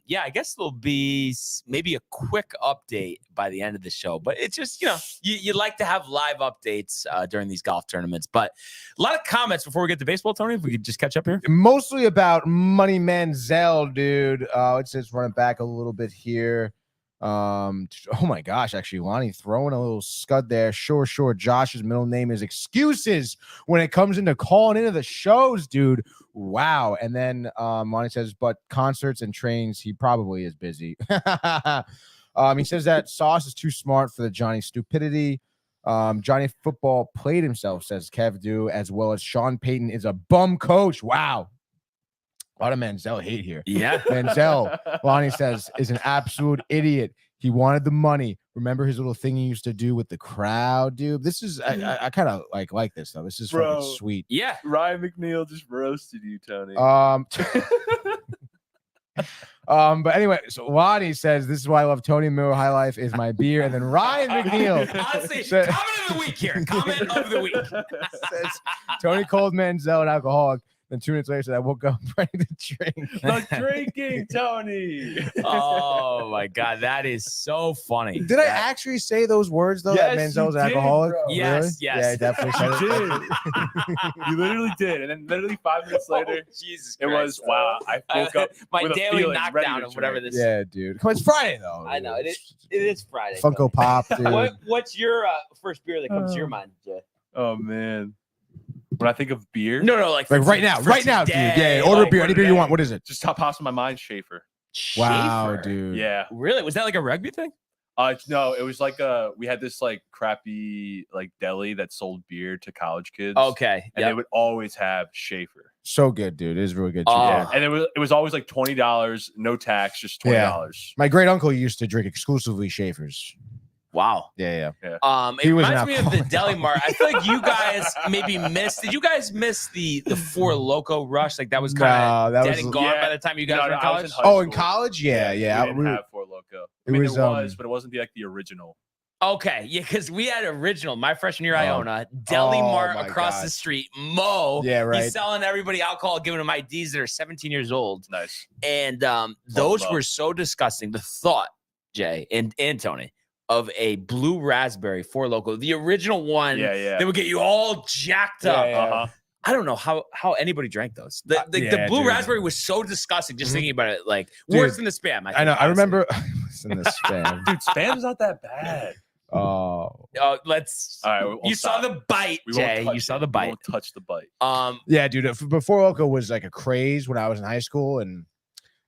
yeah, I guess there'll be maybe a quick update by the end of the show. But it's just, you like to have live updates during these golf tournaments. But a lot of comments before we get to baseball, Tony. If we could just catch up here. Mostly about Money Manziel, dude. It's running back a little bit here. Oh my gosh, actually, Lonnie throwing a little scud there. Sure. Josh's middle name is excuses when it comes into calling into the shows, dude. Wow. And then Lonnie says, but concerts and trains, he probably is busy. He says that Sauce is too smart for the Johnny stupidity. Johnny Football played himself, says Kev Do, as well as Sean Payton is a bum coach. Wow. A lot of Manziel hate here. Yeah. Manziel, Lonnie says, is an absolute idiot. He wanted the money. Remember his little thing he used to do with the crowd, dude? This is I kind of like this though. This is Bro. fucking sweet. Yeah. Ryan McNeil just roasted you, Tony. But anyway, so Lonnie says this is why I love Tony Miller High Life is my beer, and then Ryan McNeil Honestly, said- comment of the week here. Comment of the week. says Tony Cold Manziel, an alcoholic. Then 2 minutes later, said I woke up ready to drink. Not drinking, Tony. Oh my god, that is so funny. Did I actually say those words though? Yes, that Manziel's you an did, alcoholic? bro. Yes, Really? yes. Yeah, I definitely said You it. did. You literally did. And then literally 5 minutes later, Jesus it was, Christ. wow, I woke up My with a daily feeling ready knockdown to of whatever drink. this. Yeah, dude. Come on, it's Friday though. I know it is Friday. Funko Pop, dude. What's your first beer that comes to your mind, Jay? Oh, man. When I think of beer, No, like Like right now, dude. Yeah, order beer, any beer you want. What is it? just top pops in my mind, Schaefer. Wow, Schaefer. dude. Yeah. Really? Was that like a rugby thing? No, it was like we had this like crappy like deli that sold beer to college kids. Okay. And they would always have Schaefer. So good, dude. It is really good. Oh. Yeah. And it was always like $20, no tax, just $20. Yeah. My great uncle used to drink exclusively Schaefers. Wow. Yeah. It He was an reminds me of the alcoholic. deli mart. I feel like you guys maybe missed. Did you guys miss the Four Loco rush? Like that was kind of that dead was and gone by the time you guys were in I was college. high Oh, in school. college? Yeah. We didn't have Four Loko. I it mean, was, there was, but it wasn't the original. Okay, yeah, because we had original my freshman year, Oh. Iona Deli Oh, Mart my across God. the street. Mo, Yeah, right. He's selling everybody alcohol, giving them IDs that are 17 years old, Nice. and those Mo. were so disgusting. The thought, Jay and Tony, of a blue raspberry Four Loko, the original one, Yeah. they would get you all jacked up. Yeah. Uh-huh. I don't know how anybody drank those. The Yeah, blue dude. raspberry was so disgusting. Just Mhm. thinking about it, like Dude, worse than the spam. I know. think, I honestly. remember. Listen to this spam. Dude, spam's not that bad. Oh. Let's. All right, we'll You saw stop. the bite, We won't Jay. touch You saw it. the We bite. won't touch the bite. Yeah, dude. Before Loco was like a craze when I was in high school, and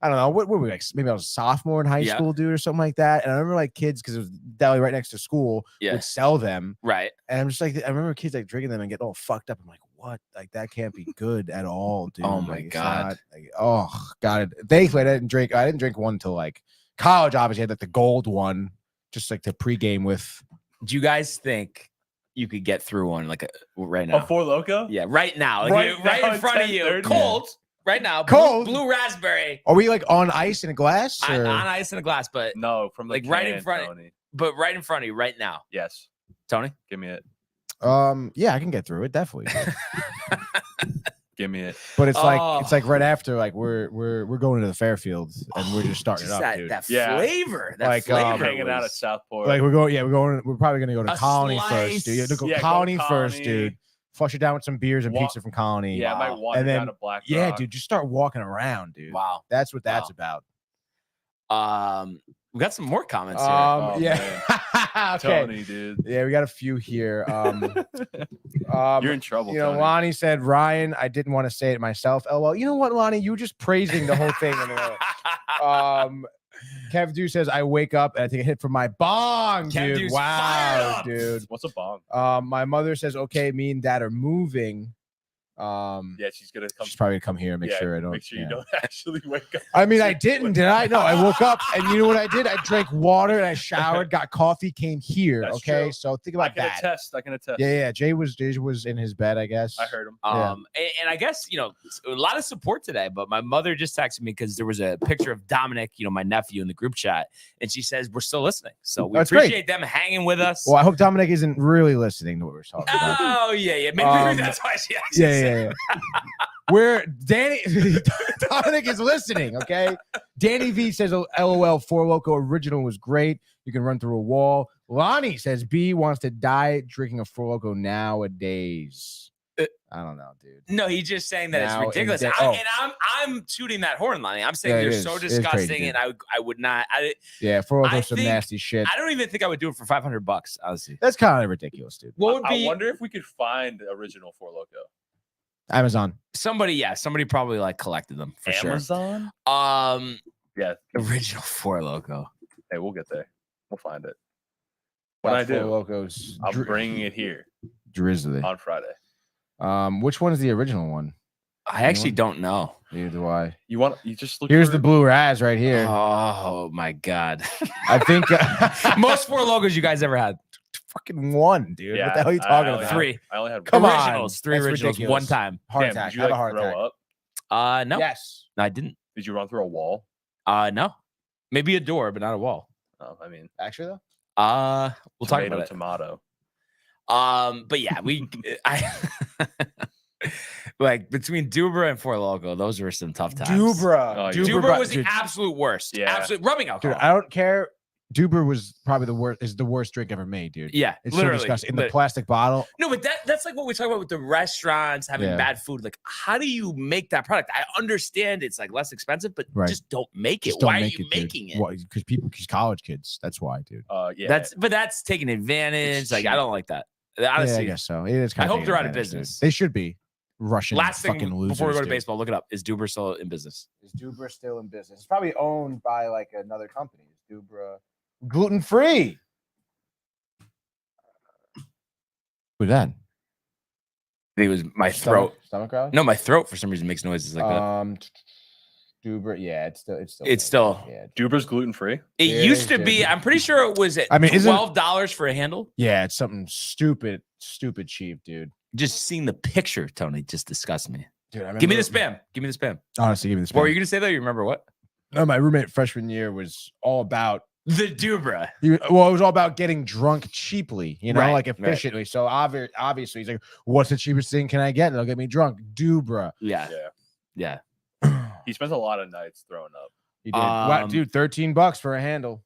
I don't know what were we like? Maybe I was a sophomore in high Yeah. school, dude, or something like that. And I remember like kids, because it was deli right next to school, Yeah. would sell them. Right. And I'm just like, I remember kids like drinking them and getting all fucked up. I'm like, what? Like that can't be good at all, dude. Oh, my Like, it's God. not, like, oh God. Thankfully, I didn't drink one until like college. Obviously, I had like the gold one, just like to pregame with. Do you guys think you could get through one like right now? Oh, Four Loko? Yeah, right now. Like, Right right now in at front of you. 10:30? Cold. Right now. Cold? Blue raspberry. Are we like on ice in a glass? On Or? ice in a glass, but No, from the Like, right in can, front of- Tony. right in front of you right now. Yes. Tony? Give me it. Yeah, I can get through it definitely. Give me it. But it's Oh. like right after, like we're going to the Fairfield and we're just starting Just it up, that, dude. that Yeah. flavor. That Like, flavor. Hanging out at was- Southport. Like we're probably gonna go to A Colony slice. first, dude. You have to go Yeah, go to Colony first, Colony. dude. Flush it down with some beers and Wa- pizza from Colony. yeah, I might Wow. wander And then- down to Black Yeah, Rock. dude. Just start walking around, dude. Wow. That's what that's Wow. about. We got some more comments here. Oh, Yeah. Okay. Tony, dude. Yeah, we got a few here. You're in trouble, You know, Tony. Lonnie said, Ryan, I didn't want to say it myself. LOL. You know what, Lonnie? You were just praising the whole thing. Kev Du says, I wake up and I take a hit from my bong, Kev dude. Du's Wow, fired up. dude. What's a bong? My mother says, okay, me and dad are moving. Yeah, she's gonna come. She's probably gonna come here and make sure I don't. Make sure you yeah. don't actually wake up. I mean, I didn't, did I? No, I woke up and you know what I did? I drank water and I showered, got coffee, came here. That's Okay, true. so think I about can that. attest. I can attest. Yeah. Jay was in his bed, I guess. I heard him. Yeah. And I guess, a lot of support today, but my mother just texted me because there was a picture of Dominic, my nephew in the group chat, and she says, we're still listening. So we That's great. appreciate them hanging with us. Well, I hope Dominic isn't really listening to what we're talking about. Oh, yeah. Maybe that's why she actually said Yeah. Where Danny Dominic is listening, okay? Danny V says, LOL, Four Loko original was great. You can run through a wall. Lonnie says B wants to die drinking a Four Loko nowadays. I don't know, dude. No, he's just saying that Now it's ridiculous. in the- And I'm tooting that horn, Lonnie. I'm saying Yeah, it they're is. so It is crazy, disgusting, dude. and I would not. Yeah, Four I Loko's some think- nasty shit. I don't even think I would do it for $500, honestly. That's kind of ridiculous, dude. What would I be wonder if we could find the original Four Loko. Amazon. somebody probably like collected them for Amazon? sure. Yeah. Original Four Loko. Hey, we'll get there. We'll find it. When I Four do, Locos. I'm bringing it here Drizzly. on Friday. Which one is the original one? I actually don't know. Neither do I. You just look. Here's the blue Raz right here. Oh my god! I think most Four Logos you guys ever had. fucking one, dude. Yeah, what the hell are you talking only about? had- Three. I only had Come one. on. Originals. Three That's originals. ridiculous. One time. Heart Damn, attack. did you Have a like heart throw attack. up? No. Yes. I didn't. Did you run through a wall? No. Maybe a door, but not a wall. Oh, I mean, Actually, though. We'll talk about it. Tomato. But yeah, I like between Dubra and Four Loko, those were some tough times. Dubra. Oh, Dubra was the dude, absolute worst. Yeah. Absolute rubbing alcohol. dude, I don't care. Dubra was probably the worst. Is the worst drink ever made, dude. Yeah, It's literally. so disgusting. In the But- plastic bottle. No, but that's like what we talk about with the restaurants having Yeah. bad food. Like, how do you make that product? I understand it's like less expensive, but Right. just don't make it. Just don't Why make are you it, dude. making it? Because college kids. That's why, dude. Yeah. That's taking advantage. It's Like, I cheap. don't like that. Yeah, Honestly, I guess so. It is kind I of hope they're out of taking advantage, dude. business. They should be. Russian last thing fucking losers. before we go to dude. baseball, look it up. Is Dubra still in business? Is Dubra still in business? It's probably owned by like another company. Is Dubra gluten free? Who's that? It was my throat. Stomach growling? No, my throat for some reason makes noises like that. Dubra. Yeah, it's still. It's still- Yeah. Dubra's gluten free. It It used is, to be. dude. I'm pretty sure it was at I mean, isn't- $12 for a handle. Yeah, it's something stupid cheap, dude. Just seeing the picture, Tony, just disgusts me. Dude, I Give me the remember- spam. Give me the spam. Honestly, give me the spam. What were you gonna say though? You remember what? No, my roommate freshman year was all about. The Dubra. It was all about getting drunk cheaply, Right, like right. efficiently. So obviously, he's like, "What's the cheapest thing can I get? And it'll get me drunk." Dubra. Yeah. Yeah. Yeah. He spends a lot of nights throwing up. He did. Wow, Um, dude, $13 for a handle.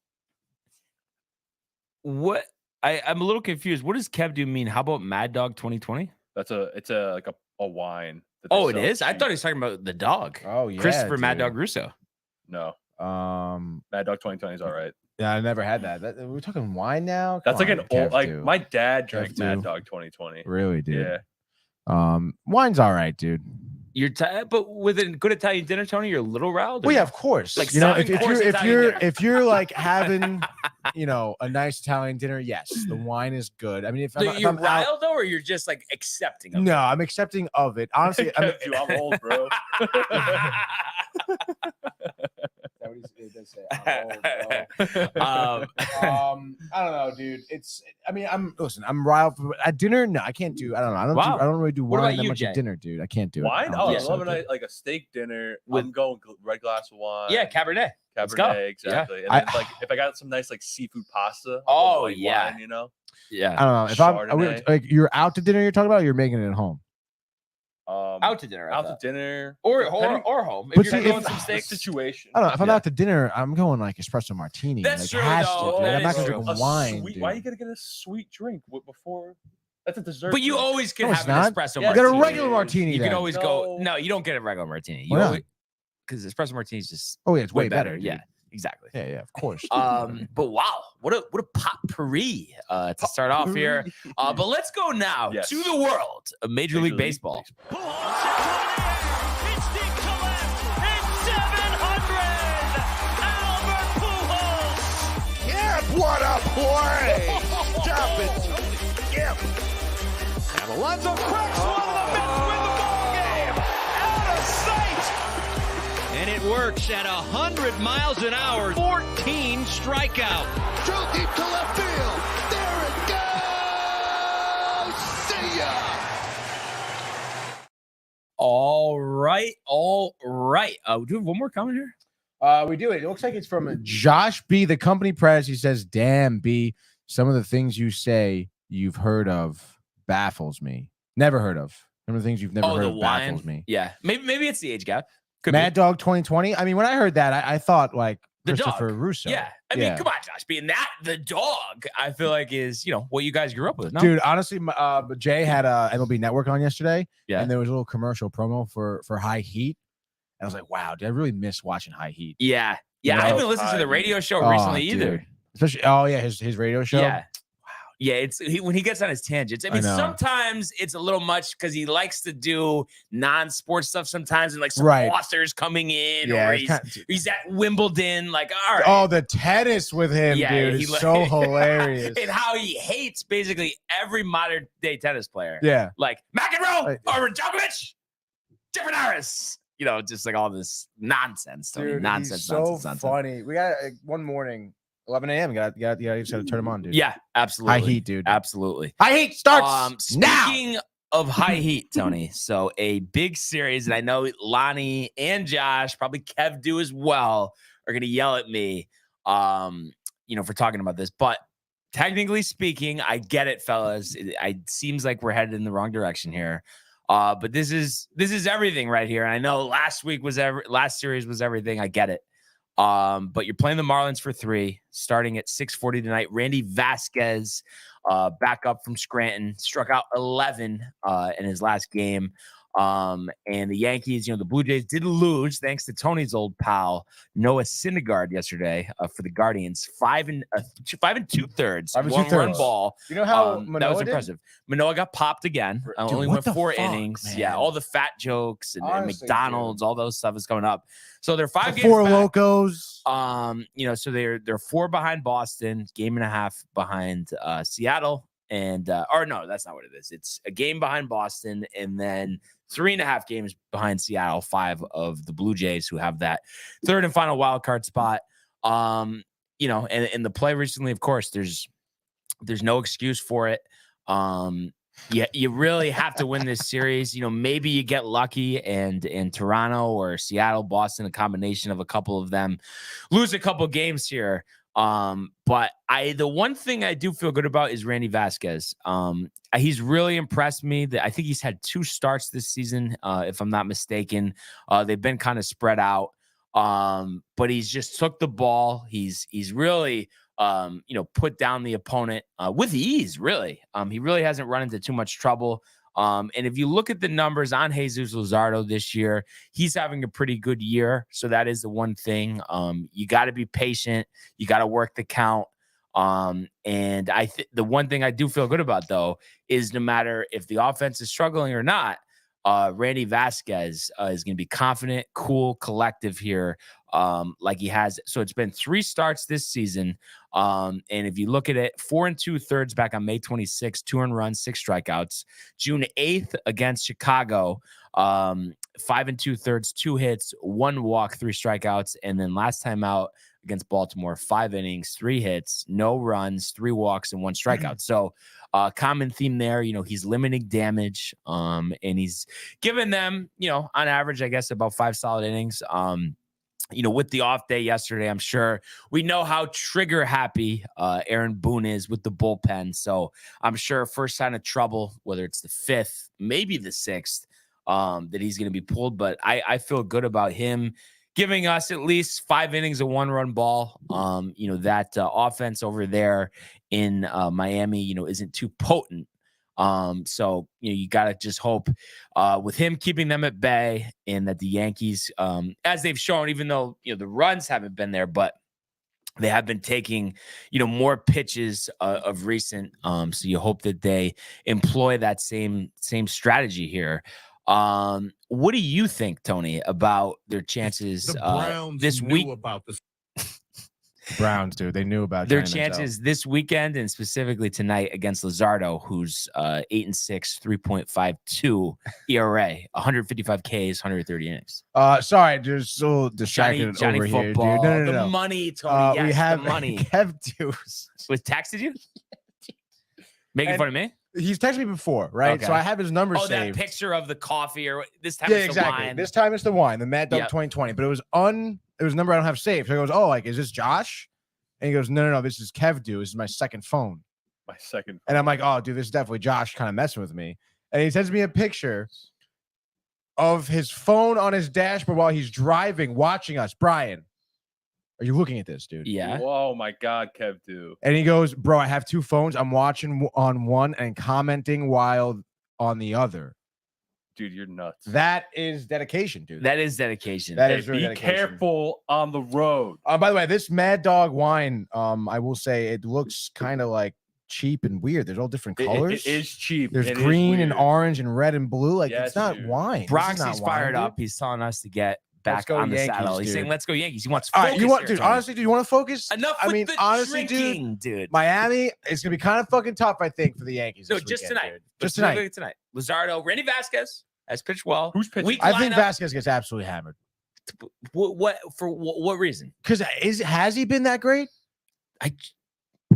What? I'm a little confused. What does Kev do mean? How about Mad Dog 2020? It's like a wine. that they Oh, it sell is? I cheap. thought he was talking about the dog. Oh yeah, Christopher Mad dude. Dog Russo. No, Um, Mad Dog 2020 is all right. yeah, I never had that. We're talking wine now. That's Come like on, an old. Kev, Like dude. my dad drank Kev, Mad dude. Dog 2020. Really, dude. Yeah. Wine's all right, dude. You're but with a good Italian dinner, Tony, you're a little riled. Well, yeah, of course. Like you know, seven if course you're Italian dinner. if you're like having, a nice Italian dinner, yes, the wine is good. I mean, if So I'm, you're if I'm out, riled though, or you're just like accepting of no, I'm accepting of it. Honestly, I mean, Dude, I'm old, bro. I don't know, dude. I'm riled for at dinner. No, I can't do. I don't know. Wow. I don't really do What wine about that you, much Jay? at dinner, dude. I can't do Wine? it. Oh, Yeah. I love like a steak dinner. With- I'm going red glass of wine. Yeah, Cabernet. Let's go. Cabernet, exactly. And I- then, like if I got some nice like seafood pasta. I'll go Oh, white yeah. wine, you know. Yeah. I don't know if I'm Chardonnay. like you're out to dinner. You're talking about. Or you're making it at home. Out to dinner. I out thought. to dinner, or Depending- home. If But you're see, going if- some the steaks. situation. I don't know. If I'm Yeah. out to dinner, I'm going like espresso martini. That's like, true, has though. to, dude. That I'm not is gonna true. drink A wine, sweet- dude. Why you gotta get a sweet drink before? That's a dessert. But you drink. always can No, it's have an not. espresso Yeah, You got martini. a regular martini. You can then. always go. No. No, you don't get a regular martini. You Why not? always because espresso martini is just Oh yeah, it's way better. dude. Yeah, exactly. Yeah, of course. But wow, what a potpourri to start off here. But let's go now Yes. to the world of Major League Baseball. What a play! Stop it! Yep. And Alonso cracks one to win the ball game. Out of sight. And it works at 100 miles an hour. 14 strikeout. Drill deep to left field. There it goes. See ya. All right. Do we have one more comment here? We do it. It looks like it's from Josh B, the company press. He says, "Damn B, some of the things you say you've heard of baffles me. Never heard of. Some of the things you've never heard the of wine. baffles me." Yeah, maybe it's the age gap. Could Mad be. Dog 2020. I mean, when I heard that, I thought like The Christopher dog. Russo. Yeah, I mean, come on, Josh. Being that the dog, I feel like is what you guys grew up with. No? Dude, honestly, Jay had MLB Network on yesterday, Yeah. and there was a little commercial promo for High Heat. And I was like, wow, dude, I really miss watching High Heat. Yeah. You I know, haven't listened to the radio show recently either. dude. Especially, his radio show. Yeah. Wow. Yeah, it's when he gets on his tangents. I mean, know. sometimes it's a little much because he likes to do non-sports stuff sometimes, and like some Right. authors coming in, Yeah, or it's he's at Wimbledon. Like, all right. Oh, the tennis with him, Yeah, dude, he is like- so hilarious. And how he hates basically every modern day tennis player. Yeah. Like McEnroe Like- or Djokovic. different eras. You know, just like all this nonsense, Tony. Dude, nonsense, he's so nonsense. funny. We got one morning, 11 a.m. You just got to turn him on, dude. Yeah, absolutely. High heat, dude. Absolutely. High heat starts now. Speaking of high heat, Tony. So a big series, and I know Lonnie and Josh, probably Kev do as well, are going to yell at me, for talking about this. But technically speaking, I get it, fellas. It seems like we're headed in the wrong direction here. But this is everything right here. And I know last series was everything. I get it. But you're playing the Marlins for 3, starting at 6:40 tonight. Randy Vasquez, back up from Scranton, struck out 11 in his last game. And the Yankees, the Blue Jays did lose thanks to Tony's old pal Noah Syndergaard yesterday for the Guardians. 5 2/3, 1-run ball. You know how that was Manoah did? impressive. Manoah got popped again. Only went 4 innings. Man? Yeah, all the fat jokes and Honestly, McDonald's, all those stuff is coming up. So they're 5 games Four back. Locos. So they're 4 behind Boston, game and a half behind Seattle. And or no, that's not what it is. It's a game behind Boston and then 3.5 games behind Seattle, 5 of the Blue Jays who have that third and final wild card spot. And the play recently, of course, there's no excuse for it. You really have to win this series. Maybe you get lucky and in Toronto or Seattle, Boston, a combination of a couple of them lose a couple games here. But the one thing I do feel good about is Randy Vasquez. He's really impressed me. I think he's had 2 starts this season, if I'm not mistaken. They've been kind of spread out. But he's just took the ball. He's really, put down the opponent, with ease, really. He really hasn't run into too much trouble. And if you look at the numbers on Jesus Luzardo this year, he's having a pretty good year. So that is the one thing. You got to be patient. You got to work the count. And the one thing I do feel good about, though, is no matter if the offense is struggling or not, Randy Vasquez is going to be confident, cool, collective here, like he has. So it's been 3 starts this season. And if you look at it, 4 2/3 back on May 26th, 2 earned runs, 6 strikeouts. June 8th against Chicago, 5 2/3, 2 hits, 1 walk, 3 strikeouts. And then last time out against Baltimore, 5 innings, 3 hits, no runs, 3 walks, and 1 strikeout. So common theme there, he's limiting damage, and he's given them, on average, I guess, about 5 solid innings. With the off day yesterday, I'm sure we know how trigger happy Aaron Boone is with the bullpen. So I'm sure first sign of trouble, whether it's the 5th, maybe the 6th, that he's going to be pulled. But I feel good about him giving us at least 5 innings of 1-run ball. That offense over there in Miami, isn't too potent. So you got to just hope with him keeping them at bay, and that the Yankees, as they've shown, even though the runs haven't been there, but they have been taking more pitches of recent. So you hope that they employ that same strategy here. What do you think, Tony, about their chances this week? About this. Browns, dude. They knew about their Johnny chances this weekend, and specifically tonight against Luzardo, who's 8-6, 3.52 ERA, 155 Ks, 130 innings. Sorry, just so distracted Johnny over football. here, dude. No. The money, Tony. Yes, we have the money. Kev Deuce. Was texted you? Making fun of me? He's texted me before, right? Okay. So I have his number saved. That picture of the coffee, or this time Yeah, it's exactly. the wine. This time it's the wine, the Mad Dog Yep. 2020. But it was a number I don't have saved. So he goes, "Oh, is this Josh?" And he goes, No, this is Kev Deuce. This is my second phone. My second. And I'm like, "Oh, dude, this is definitely Josh kind of messing with me." And he sends me a picture of his phone on his dashboard while he's driving, watching us. Brian, are you looking at this, dude? Yeah. Oh my God, Kev, do. And he goes, "Bro, I have 2 phones. I'm watching on one and commenting while on the other." Dude, you're nuts. That is dedication, dude. That is dedication. That Hey, is really be dedication. careful on the road. By the way, this Mad Dog wine, I will say it looks kind of like cheap and weird. There's all different colors. It is cheap. There's It is green and weird. orange and red and blue. Like, Yes, it's not dude. wine. This is Bronx, not he's wine, fired dude. up. He's telling us to get Let's back go on the Yankees, saddle. He's dude. saying, "Let's go Yankees." He wants All focus right, you want, here, dude? Tony. Honestly, do you want to focus? Enough I with mean, the honestly, drinking, dude. Miami is gonna be kind of fucking tough, I think, for the Yankees. No, this just weekend, tonight. dude. Just tonight. Luzardo, Randy Vasquez, Has pitched well. Who's pitching? Weak I think lineup. Vasquez gets absolutely hammered. What reason? Because has he been that great?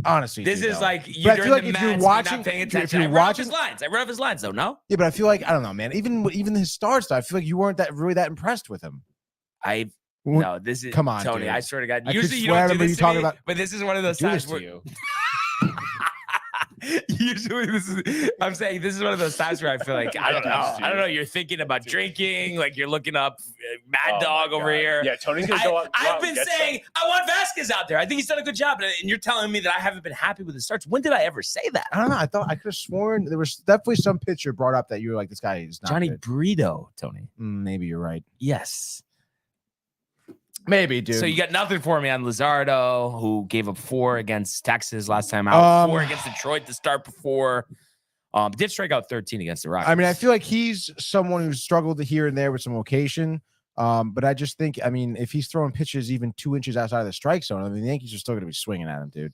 Honestly, This dude, is no. like But you're I feel during like the if you're Mets, watching, not paying if attention. you're I read off watching, his lines. I read off his lines, though. No, yeah, but I feel like I don't know, man. Even his starts, I feel like you weren't really that impressed with him. No, this is Come on, Tony. dude. I swear to God. I could Usually you swear I don't do remember this you to talking me, about- but this is one of those Do times this to where you. usually this is. I'm saying this is one of those times where I feel like I don't know. I don't know. You're thinking about drinking, like you're looking up Mad Dog over here. Yeah, Tony's gonna go out. I've been saying I want Vasquez out there. I think he's done a good job, and you're telling me that I haven't been happy with his starts. When did I ever say that? I don't know. I thought I could have sworn there was definitely some pitcher brought up that you were like, this guy is not Johnny good. Brito, Tony. Maybe you're right. Yes. Maybe, dude. So you got nothing for me on Luzardo, who gave up 4 against Texas last time out, 4 against Detroit to start before. Did strike out 13 against the Rockets. I mean, I feel like he's someone who's struggled here and there with some location. But I just think, I mean, if he's throwing pitches even 2 inches outside of the strike zone, I mean, the Yankees are still going to be swinging at him, dude.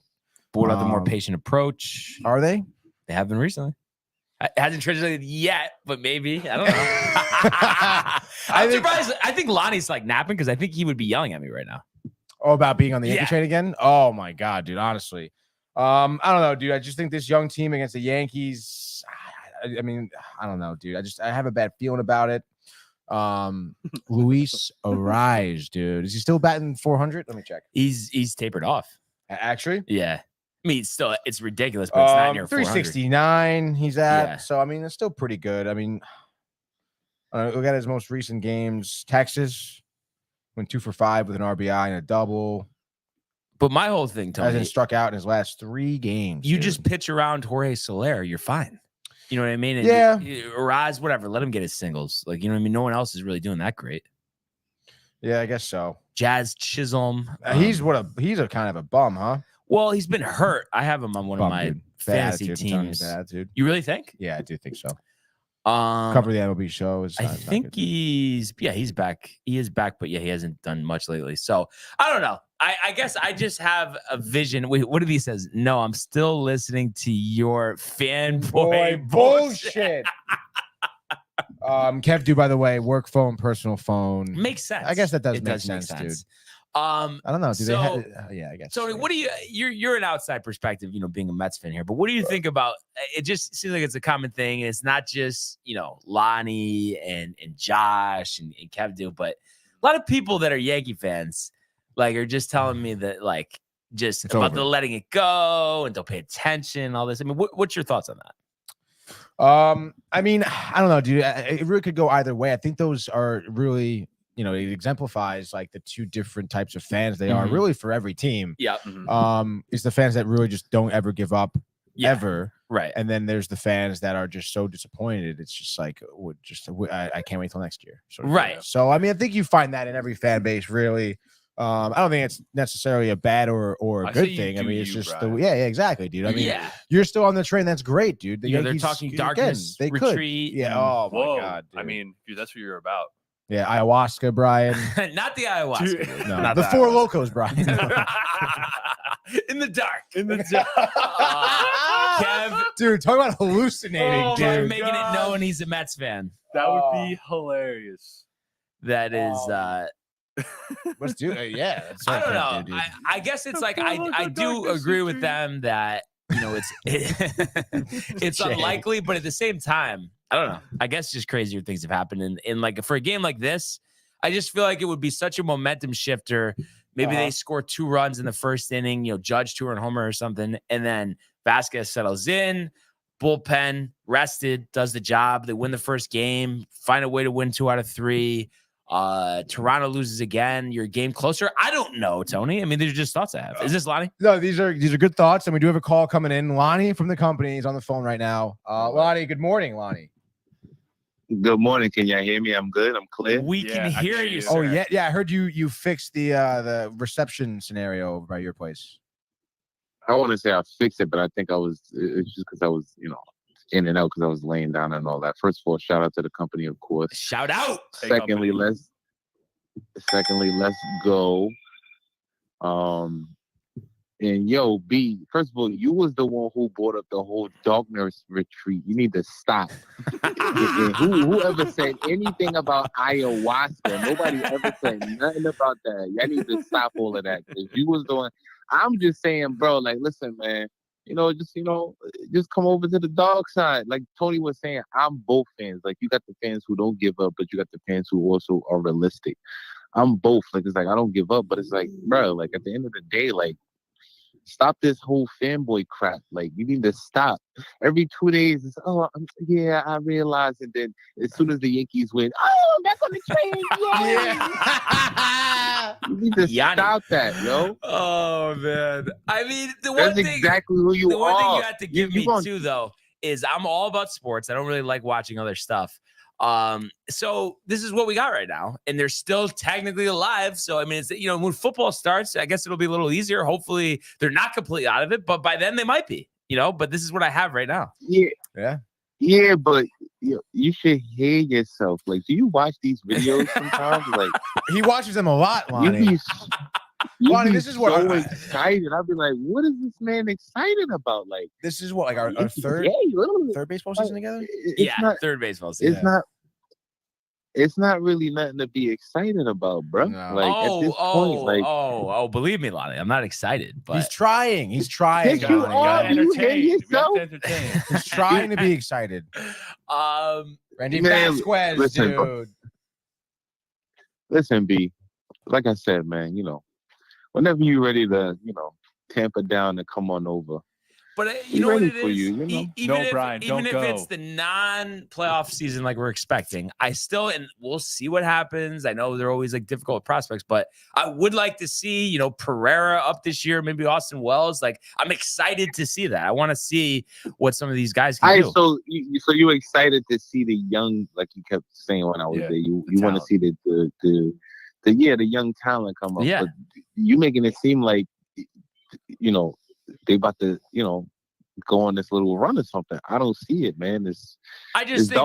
But what about the more patient approach? Are they? They have been recently. It hasn't translated yet, but maybe. I don't know. I'm surprised. I think Lonnie's like napping because I think he would be yelling at me right now. Oh, about being on the Yankee Yeah. train again? Oh my God, dude. Honestly. I don't know, dude. I just think this young team against the Yankees. I mean, I don't know, dude. I have a bad feeling about it. Luis Arise, dude. Is he still batting 400? Let me check. He's tapered off. Actually, Yeah. I mean, it's ridiculous, but it's not near 400. 369 he's at. Yeah. So I mean, it's still pretty good. I mean, look at his most recent games. Texas went 2 for 5 with an RBI and a double. But my whole thing, Tony, Hasn't struck out in his last 3 games. you dude. just pitch around Jorge Soler, you're fine. You know what I mean? And Yeah. Arise, whatever. Let him get his singles. Like, you know what I mean? No one else is really doing that great. Yeah, I guess so. Jazz Chisholm. He's a kind of a bum, huh? Well, he's been hurt. I have him on one of Bum, my dude. Bad fantasy attitude, I'm telling you, teams. bad attitude. You really think? Yeah, I do think so. Cover the MLB show. I think he's back. He is back, but yeah, he hasn't done much lately. So I don't know. I guess I just have a vision. Wait, what did he says? No, I'm still listening to your fanboy bullshit. Kev, do by the way, work phone, personal phone. Makes sense. I guess that does It make sense, dude. I don't know. Do they so- have? Yeah, I guess. Tony, what do you're an outside perspective, you know, being a Mets fan here, but what do you think about it? Just seems like it's a common thing. And it's not just, you know, Lonnie and Josh and Kev do, but a lot of people that are Yankee fans, like, are just telling me that, like, just It's about over. the letting it go and don't pay attention, all this. I mean, what's your thoughts on that? I mean, I don't know, dude. It really could go either way. I think those are really, you know, it exemplifies like the 2 different types of fans they are Mhm. really for every team. Yeah. Is the fans that really just don't ever give up Yeah. ever. Right. And then there's the fans that are just so disappointed. It's just like, I can't wait till next year. sort of thing. Right. So, I mean, I think you find that in every fan base, really. I don't think it's necessarily a bad or a I say good you thing. I do mean, it's you, just Brian. yeah, exactly, dude. I mean, yeah. you're still on the train. That's great, dude. You know, they're Yankees, talking again, darkness, they could. retreat. Yeah. and- Oh my Whoa. god. I dude. mean, dude, that's what you're about. yeah, ayahuasca, Brian. Not the ayahuasca. Dude. dude. No, Not the the Four ayahuasca. Locos, Brian. In the dark. In the Kev, Dude, talk about hallucinating, Kev dude. making it known he's a Mets fan. that would be hilarious. That is, Let's do it. Yeah. that's I what don't can't know. do, dude. I guess it's like I do agree with them that, you know, it's Jay. unlikely, but at the same time, I don't know. I guess just crazier things have happened. And like for a game like this, I just feel like it would be such a momentum shifter. Maybe they score 2 runs in the first inning, you know, Judge 2-run homer or something, and then Vasquez settles in, bullpen, rested, does the job. They win the first game, find a way to win 2 out of 3. Toronto loses again. You're a game closer. I don't know, Tony. I mean, these are just thoughts I have. Is this Lonnie? No, these are good thoughts, and we do have a call coming in. Lonnie from the company is on the phone right now. Lonnie, good morning, Lonnie. Good morning. Can y'all hear me? I'm good. I'm clear. We Yeah, can I hear can you, hear sir. Oh yeah. I heard you fixed the reception scenario over by your place. I want to say I fixed it, but I think it's just because I was, you know, in and out because I was laying down and all that. First of all, shout out to the company, of course. Shout out. Hey, Secondly, company. let's go. And yo, B, first of all, you was the one who brought up the whole darkness retreat. You need to stop. Who ever said anything about ayahuasca? Nobody ever said nothing about that. Y'all need to stop all of that. If you was doing, I'm just saying, bro. Like, listen, man. Just come over to the dog side. Like Tony was saying, I'm both fans. Like, you got the fans who don't give up, but you got the fans who also are realistic. I'm both. Like, it's like I don't give up, but it's like, bro. Like at the end of the day, like. Stop this whole fanboy crap. Like, you need to stop. Every 2 days, it's, I realize it. Then as soon as the Yankees win, back on the train. Yeah. You need to stop that, yo. Oh, man. I mean, That's exactly who you are. The one thing you have to give me, too, though, is I'm all about sports. I don't really like watching other stuff. So this is what we got right now, and they're still technically alive. So I mean, it's, when football starts, I guess it'll be a little easier. Hopefully they're not completely out of it, but by then they might be, but this is what I have right now. Yeah, but you should hear yourself. Like, do you watch these videos sometimes? Like, he watches them a lot, Lonnie. Lonnie, this is what I'm excited. I'll be like, what is this man excited about? Like, this is what, like our third baseball season together? Third baseball season. It's not really nothing to be excited about, bro. No. Like at this point, like, believe me, Lonnie, I'm not excited, but he's trying. Yes, you are. You hear yourself? He's trying to be excited. Randy Vasquez, listen, dude. Bro. Listen, B. Like I said, man, whenever you're ready to, tamper down and come on over. But you know what it is? Even if it's the non-playoff season like we're expecting, I still, and we'll see what happens. I know they're always like difficult prospects, but I would like to see, Pereira up this year, maybe Austin Wells. Like, I'm excited to see that. I want to see what some of these guys can do. So you're excited to see the young, like you kept saying when I was there. You want to see the young talent come up. Yeah. But you making it seem like, they about to, go on this little run or something. I don't see it, man. I just think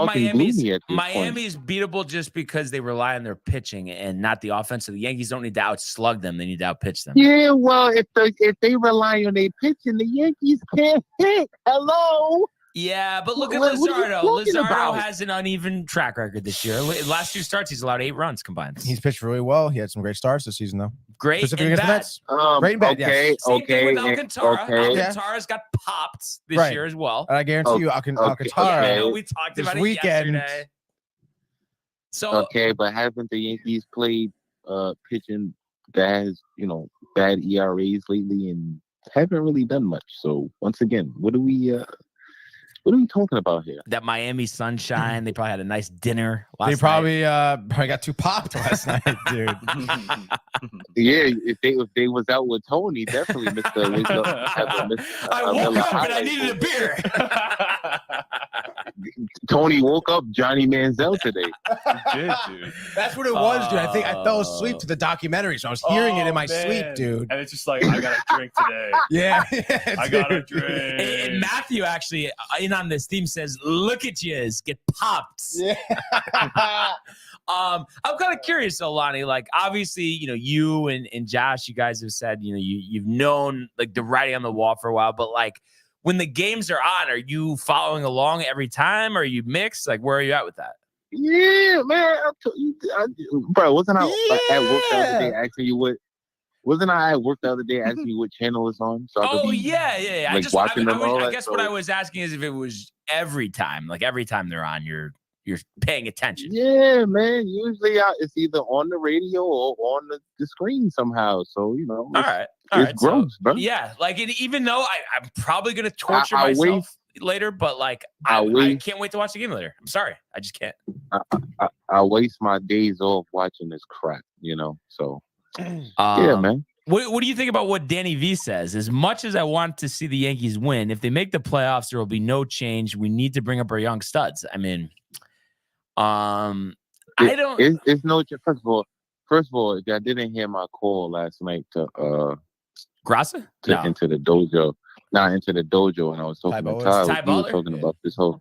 Miami's beatable just because they rely on their pitching and not the offense. So the Yankees don't need to outslug them; they need to outpitch them. Yeah, well, if they rely on their pitching, the Yankees can't hit. Hello. Yeah, but look at Luzardo. Luzardo has an uneven track record this year. Last 2 starts, he's allowed 8 runs combined. He's pitched really well. He had some great starts this season, though. Great specifically and against bad. the Mets. Great and bad, yes. Same thing with Alcantara. Okay. Alcantara's got popped this year as well. And I guarantee you, Alcantara we talked this about weekend. It yesterday. So okay, but haven't the Yankees played pitching that has, bad ERAs lately and haven't really done much? So once again, what are we talking about here? That Miami sunshine. They probably had a nice dinner last night. They probably got too popped last night, dude. Yeah, if they was out with Tony, definitely Mr. I woke up and I needed a beer. Tony woke up Johnny Manziel today. He did, dude. That's what it was, dude. I think I fell asleep to the documentary, so I was hearing it in my sleep, dude. And it's just like, I got to drink today. Yeah, I got to drink. And Matthew actually, in on this theme, says, "Look at you, get popped." Yeah. I'm kind of curious, though, Lonnie. Like, obviously, you and Josh, you guys have said, you've known like the writing on the wall for a while, but like when the games are on, are you following along every time? Or are you mixed? Like, where are you at with that? Yeah, man. Bro, wasn't I at work the other day asking you what? Wasn't I at work the other day asking you what channel it's on? So yeah. Like watching them all. I guess what I was asking is if it was every time they're on, you're paying attention. Yeah, man. Usually it's either on the radio or on the screen somehow. So all right. Gross, so, bro. Yeah, like even though I'm probably gonna torture myself later, but like I can't wait to watch the game later. I'm sorry, I just can't. I waste my days off watching this crap, So yeah, man. What do you think about what Danny V says? As much as I want to see the Yankees win, if they make the playoffs, there will be no change. We need to bring up our young studs. I mean, It's no. First of all, if I didn't hear my call last night to Grassa into the dojo, into the dojo, and I was talking to Ty. He was talking about this whole.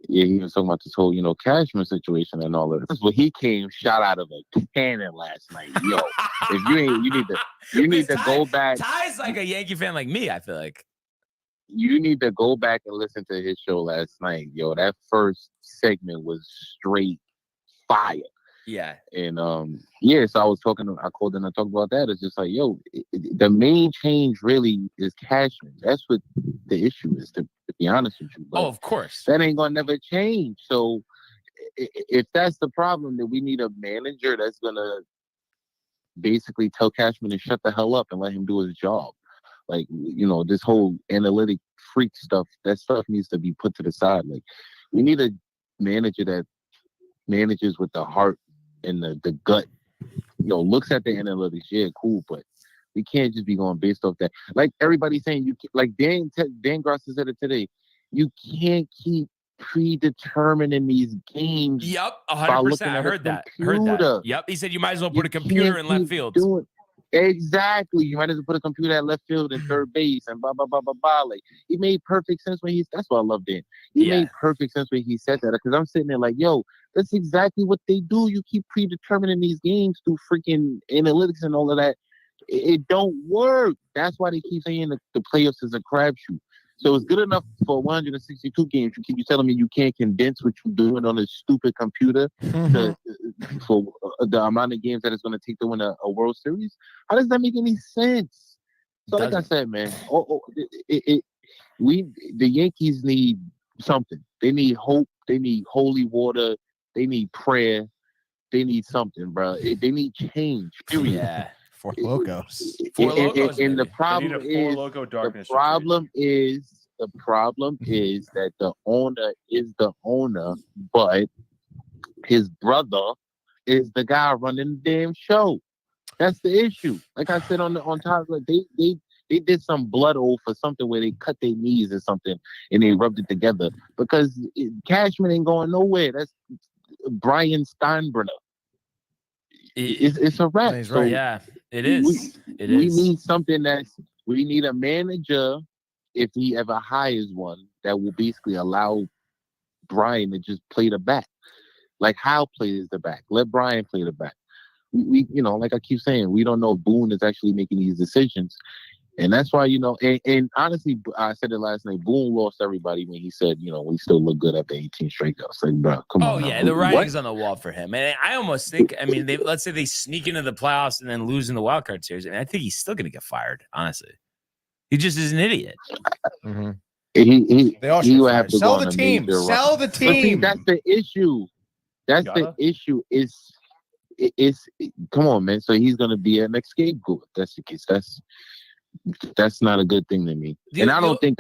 Yeah, he was talking about this whole, Cashman situation and all of this. But he came shot out of a cannon last night. Yo, if you ain't, you need to go back. Ty's like a Yankee fan like me, I feel like. You need to go back and listen to his show last night, yo. That first segment was straight fire. Yeah. And so I called in and talked about that. It's just like, yo, the main change really is Cashman. That's what the issue is, to be honest with you. But of course. that ain't gonna never change. So if that's the problem, then we need a manager that's gonna basically tell Cashman to shut the hell up and let him do his job. Like, this whole analytic freak stuff, that stuff needs to be put to the side. Like, we need a manager that manages with the heart and the gut, looks at the analytics. Yeah, cool, but we can't just be going based off that. Like everybody's saying, like Dan Grosser said it today. You can't keep predetermining these games. Yep, 100%. I heard that. Yep, he said you might as well put a computer in left field. Exactly. You might as well put a computer at left field and third base and blah, blah, blah, blah, blah. Like, it made perfect sense when that's what I loved it. He made perfect sense when he said that, because I'm sitting there like, yo, that's exactly what they do. You keep predetermining these games through freaking analytics and all of that. It don't work. That's why they keep saying the playoffs is a crapshoot. So it's good enough for 162 games. You telling me you can't condense what you're doing on a stupid computer for the amount of games that it's going to take to win a World Series? How does that make any sense? So like I said, man, the Yankees need something. They need hope. They need holy water. They need prayer. They need something, bro. They need change. Period. Yeah. Four Locos. And the problem is that the owner is the owner, but his brother is the guy running the damn show. That's the issue. Like I said on top, like they did some blood oath or something where they cut their knees or something and they rubbed it together, because Cashman ain't going nowhere. That's Brian Steinbrenner. It's a wrap. He's right. Yeah, it is. We need something we need a manager, if he ever hires one, that will basically allow Brian to just play the back. Like Hal plays the back. Let Brian play the back. We like I keep saying, we don't know if Boone is actually making these decisions. And that's why, and honestly, I said it last night, Boone lost everybody when he said, we still look good after 18 strikeouts. Like, bro, come on. Oh, yeah, the writing's on the wall for him. And I almost think, let's say they sneak into the playoffs and then lose in the wild card series. I think he's still going to get fired, honestly. He just is an idiot. Mm-hmm. He would have to sell the team. Sell the team. See, that's the issue. The issue. Come on, man. So he's going to be an scapegoat. That's the case. That's not a good thing to me. And I don't even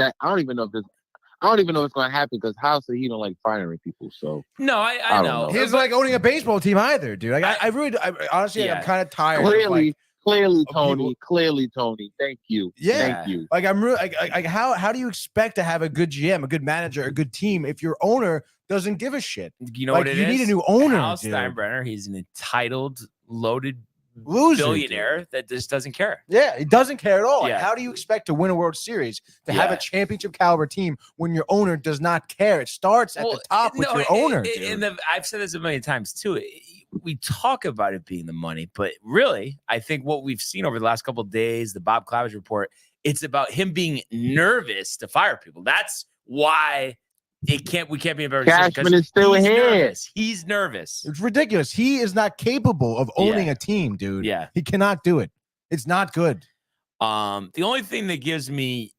know if it's going to happen, because House said he don't like firing people. So no, I know. He doesn't like owning a baseball team either, dude. Like I honestly, I'm kind of tired. Clearly, Tony. Thank you. Yeah. Thank you. Like I'm really like how do you expect to have a good GM, a good manager, a good team if your owner doesn't give a shit? You know what it is? You need a new owner. Hal Steinbrenner, he's an entitled, loaded loser, billionaire that just doesn't care. Yeah, he doesn't care at all. Yeah. Like, how do you expect to win a World Series, to have a championship caliber team, when your owner does not care? It starts at the top with your owner. I've said this a million times too. We talk about it being the money, but really, I think what we've seen over the last couple of days, the Bob Clavich report, it's about him being nervous to fire people. That's why we can't be in better position. Cashman is still here. Nervous. He's nervous. It's ridiculous. He is not capable of owning a team, dude. Yeah. He cannot do it. It's not good. The only thing that gives me,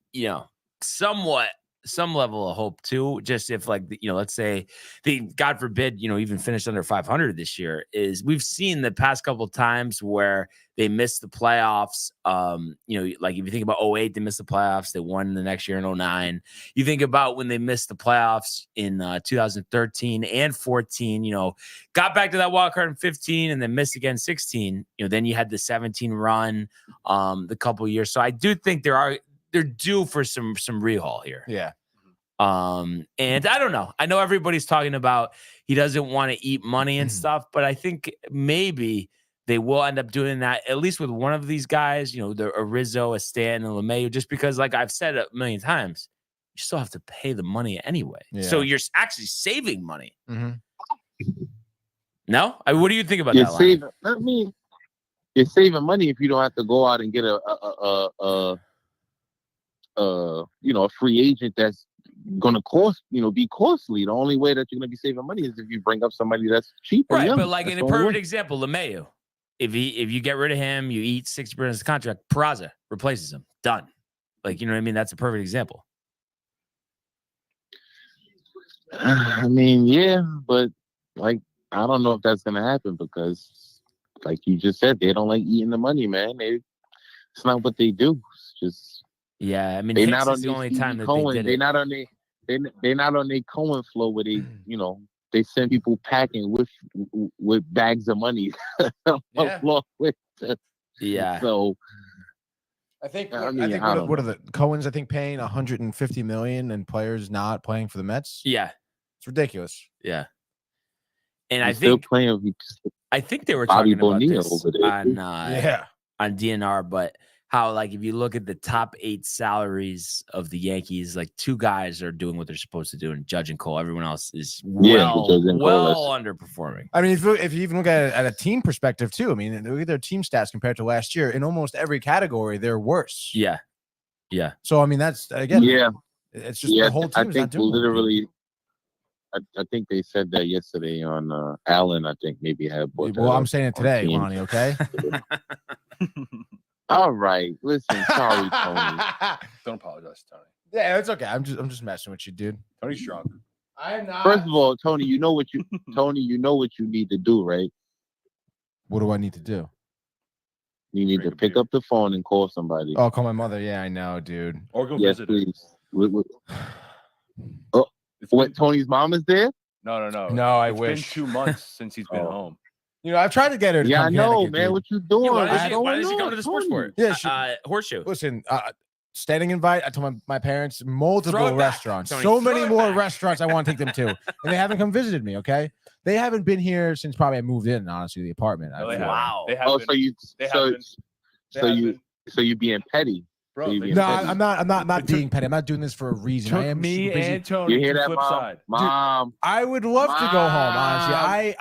somewhat some level of hope too, just if let's say they, God forbid, even finished under 500 this year, is we've seen the past couple of times where they missed the playoffs. Like if you think about 08, they missed the playoffs. They won the next year in 09. You think about when they missed the playoffs in 2013 and 14, got back to that wild card in 15 and then missed again in 16. Then you had the 17 run the couple of years. So I do think they're due for some rehaul here. Yeah. And I don't know. I know everybody's talking about he doesn't want to eat money and stuff, but I think maybe they will end up doing that, at least with one of these guys, the Rizzo, a Stanton, and LeMahieu, just because, like I've said a million times, you still have to pay the money anyway. Yeah. So you're actually saving money. Mm-hmm. No? What do you think about that? You're saving money if you don't have to go out and get a a free agent that's gonna be costly. The only way that you're gonna be saving money is if you bring up somebody that's cheap. Right, young. but like That's in a the only perfect way. example, LeMayu. If you get rid of him, you eat 60% of his contract. Peraza replaces him. Done. Like, you know what I mean? That's a perfect example. I mean, yeah, but like I don't know if that's gonna happen because, like you just said, they don't like eating the money, man. It's not what they do. It's just Yeah, I mean, they're Hicks not on is the their only Stevie time that Cohen. they did They're it. not on they're not on their Cohen flow where they they send people packing with bags of money along with. Yeah. So I think I I mean, think I what, don't what are know. the Cohen's? I think paying 150 million and players not playing for the Mets. Yeah. It's ridiculous. Yeah. And He's I still think playing with they were Bobby talking about Bonilla this over there. on DNR, but how like if you look at the top 8 salaries of the Yankees, like 2 guys are doing what they're supposed to do, and Judge and Cole. Everyone else is well underperforming. I mean, if you even look at a team perspective too, I mean, look at their team stats compared to last year. In almost every category, they're worse. Yeah. Yeah. So I mean, that's again, Yeah. it's just the whole I team's think not doing literally. I think they said that yesterday on Allen. I think maybe had. Well, I'm saying it today, team. Lonnie. Okay. All right. Listen, sorry, Tony. Don't apologize, Tony. Yeah, it's okay. I'm just messing with you, dude. Tony's drunk. I'm not. First of all, Tony, you know what you need to do, right? What do I need to do? You need to pick up the phone and call somebody. Oh, call my mother. Yeah, I know, dude. Or go Yes, visit her. please. What? Tony's mom is there? No. No, I It's wish. been 2 months since he's been home. You know, I've tried to get her to Yeah, I come know, Connecticut, man. dude. What you doing? Yeah, why What's does she going come on, to the sports Tony? board? Yeah, Horseshoe. Listen, standing invite. I told my parents multiple Throw it back, restaurants, Tony, so throw many it more back. restaurants I want to take them to, and they haven't come visited me. Okay, they haven't been here since probably I moved in. Honestly, the apartment. No, they I feel. haven't. Wow. They Oh, haven't. so you being petty. Bro, so you they- being No, petty. I'm not being petty. I'm not doing this for a reason. I took am me super busy. and Tony You hear to that, flip Mom? side. Mom. I would love to go home, honestly.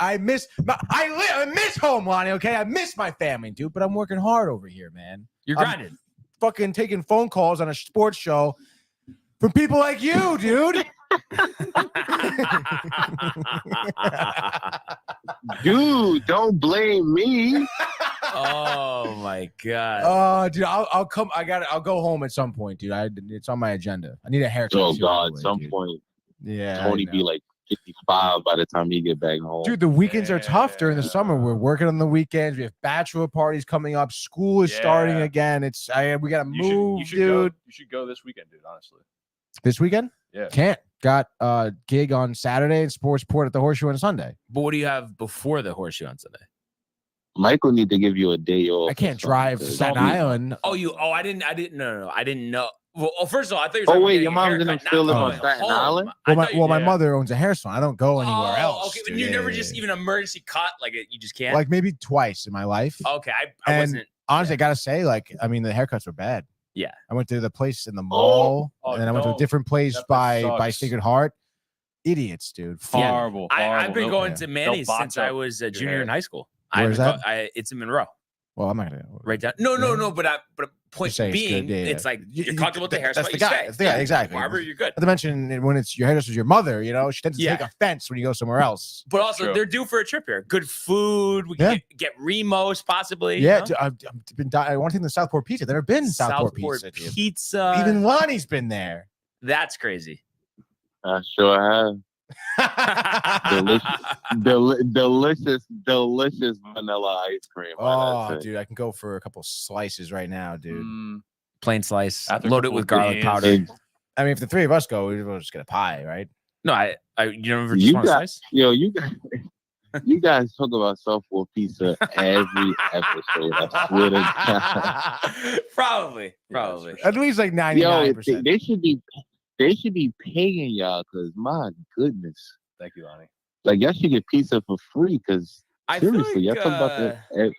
Mom. I miss home, Lonnie. Okay, I miss my family, dude. But I'm working hard over here, man. You're I'm grinding. fucking taking phone calls on a sports show from people like you, dude. Dude, don't blame me. Oh my god. Oh, dude, I'll come. I'll go home at some point, dude. It's on my agenda. I need a haircut. Oh too, God, anyway, at some dude. point, Yeah, Tony I be know. like 55 by the time he get back home. Dude, the weekends are tough during the summer. We're working on the weekends. We have bachelor parties coming up. School is starting Yeah. again. We gotta move, You should dude. Go. You should go this weekend, dude. Honestly. This weekend? Yeah. Can't. Got a gig on Saturday and Sportsport at the Horseshoe on Sunday. But what do you have before the Horseshoe on Sunday? Michael need to give you a day off. I can't drive to Staten Island. Oh, I didn't know. I didn't know. Well, first of all, I thought you were Oh talking wait, about your getting a mom haircut, didn't not still live on going Staten home. Island? I Well, thought you- my mother owns a hair salon. I don't go anywhere else. Okay, dude. you never Yeah, just yeah, even emergency cut like it. You just can't. like maybe twice in my life. Okay, I And wasn't. honestly, I gotta say, like, I mean, the haircuts were bad. Yeah. I went to the place in the mall, Oh, and then I went to a don't. different place That place by sucks. Sacred Heart. Idiots, dude. Yeah. Horrible. I've been going Yeah. to Manny's They'll since box I up was a your junior hair. in high school. Where's that? It's in Monroe, Well, I'm not gonna. right down. No. But point Just say it's being, good, yeah, it's yeah. like you're comfortable with the hair. That's the guy. That's the guy. Exactly. Barber, you're good. Not to mention when it's your hairdresser's your mother, you know, she tends to Yeah. take offense when you go somewhere else. But also, True. they're due for a trip here. Good food. We can get Remos possibly. Yeah, you know? I've been. I want to take the Southport Pizza. I've never been to Southport Pizza. Dude. Pizza. Even Lonnie's been there. That's crazy. I sure have. Delicious vanilla ice cream. Oh, dude, I can go for a couple slices right now, dude. Plain slice. After a Load it couple with of garlic beers. powder. I mean, if the three of us go, we'll just get a pie, right? No, you never just You want a got- slice? Yo, you guys talk about Southport Pizza every episode. I swear to God. Probably. At least like Yo, 99%. they should be paying y'all because my goodness, Thank you, Lonnie. like y'all should get pizza for free because I feel seriously, y'all like, talk about that.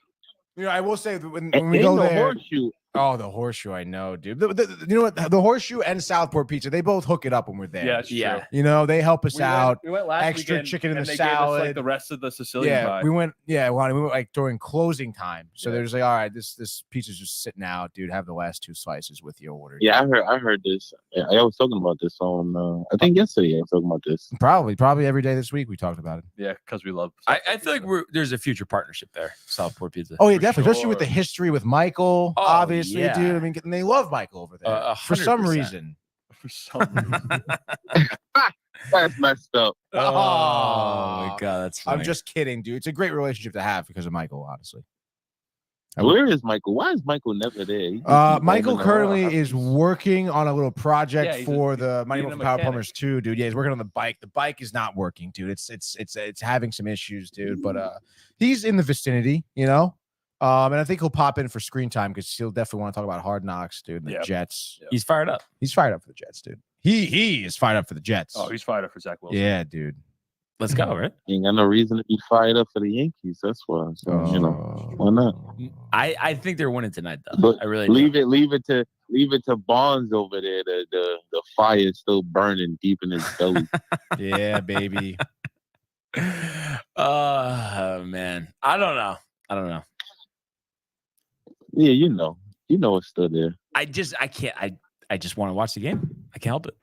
You know, I will say that when And we ain't go no there, horseshoe. Oh, the horseshoe, I know, dude. You know what? The horseshoe and Southport Pizza, they both hook it up when we're there. Yeah, it's true. You know, they help us out. We went last Extra weekend, chicken in and the they salad. gave us like the rest of the Sicilian pie. We went like during closing time. So Yeah. they're just like, all right, this pizza's just sitting out, dude. Have the last 2 slices with your order. Yeah, I heard this. Yeah, I was talking about this on I think yesterday. I was talking about this. Probably every day this week we talked about it. Yeah, because we love. I feel like there's a future partnership there. Southport Pizza. Oh yeah, definitely. Especially with the history with Michael, Oh, obviously, yeah. dude. I mean, and they love Michael over there for some 100%. reason. For some reason. That's messed up. Oh my god, that's funny. I'm just kidding, dude. It's a great relationship to have because of Michael, honestly. Where is Michael? Why is Michael never there? Michael currently is working on a little project Yeah, for the Mighty being a Morphin Power mechanic. Plumbers 2, dude. Yeah, he's working on the bike. The bike is not working, dude. It's having some issues, dude. But he's in the vicinity, you know. And I think he'll pop in for screen time because he'll definitely want to talk about Hard Knocks, dude. And the Yep. Jets. He's fired up. He's fired up for the Jets, dude. He is fired up for the Jets. Oh, he's fired up for Zach Wilson. Yeah, dude. Let's go, right? Ain't got no reason to be fired up for the Yankees. That's why. So why not? I think they're winning tonight, though. But I really leave do. it to Bonds over there. The fire is still burning deep in his belly. Yeah, baby. Oh man, I don't know. Yeah, you know it's still there. I just want to watch the game. I can't help it.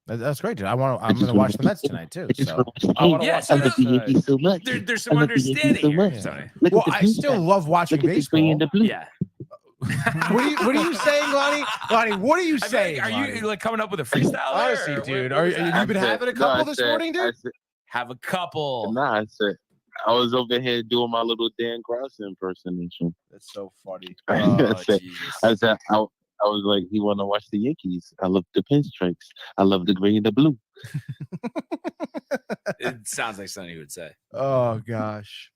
That's great, dude. I'm going to watch the Mets tonight too. So. I want to Yeah, watch so that. the Yankees so much. There's some understanding here. much. Tony. Well, I still love watching baseball. Yeah. What are you saying, Lonnie? Lonnie, what are you I mean, saying? are you Lonnie? like coming up with a freestyle? Honestly, or dude, what is have that? you been having a couple this morning, dude? Have a couple. I said I was over here doing my little Dan Krause impersonation. That's so funny. I said I was like, you want to watch the Yankees? I love the pinstripes. I love the gray and the blue. It sounds like something you would say. Oh gosh.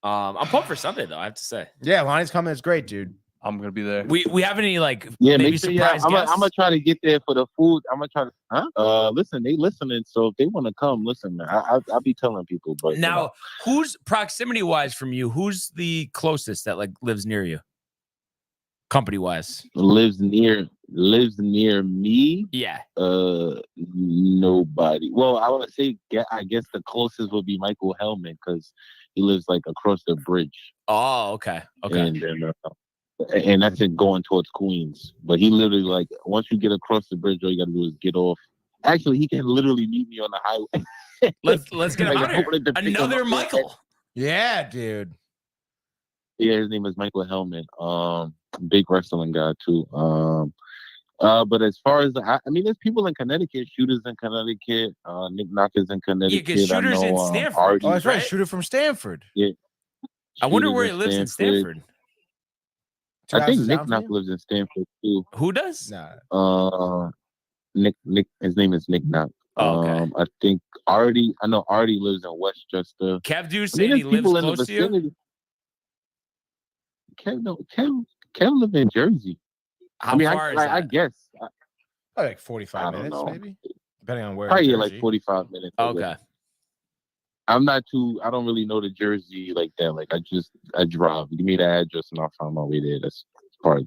I'm pumped for Sunday though. I have to say. Yeah, Lonnie's coming. It's great, dude. I'm gonna be there. We have any like Yeah, maybe make sure, surprise I'm guests? gonna try to get there for the food. I'm gonna try to. Listen, they listening, so if they want to come, listen, man. I'll be telling people. But Now, who's proximity wise from you? Who's the closest that like lives near you? Company wise, lives near me. yeah. Nobody. Well, I would say, I guess the closest would be Michael Hellman because he lives like across the bridge. Oh, okay. And that's it going towards Queens. But he literally like once you get across the bridge, all you gotta do is get off. Actually, he can literally meet me on the highway. Let's get him out here. Another Michael. Yeah, dude. Yeah, his name is Michael Hellman. Big wrestling guy too. But as far as I mean, there's people in Connecticut, shooters in Connecticut, Nick Knockers in Connecticut. Yeah, because shooters in Stanford. Oh, that's right. Right? Shooter from Stanford. Yeah. I wonder Shooters where he lives in Stanford. I think 2 Nick hours Knock down for lives in Stanford too. Who does? you? Nah. Nick, his name is Nick Knock. Oh, okay. I think Artie lives in Westchester. Kev do I say mean, he there's lives people in the close to you. vicinity. Kev live in Jersey. How far is that? I guess. Probably like 45 I don't minutes, know. maybe. Depending on where. Probably in like Jersey. 45 minutes. I guess. Okay. I don't really know the Jersey like that. Like I drive. Give me the address and I'll find my way there. That's part of,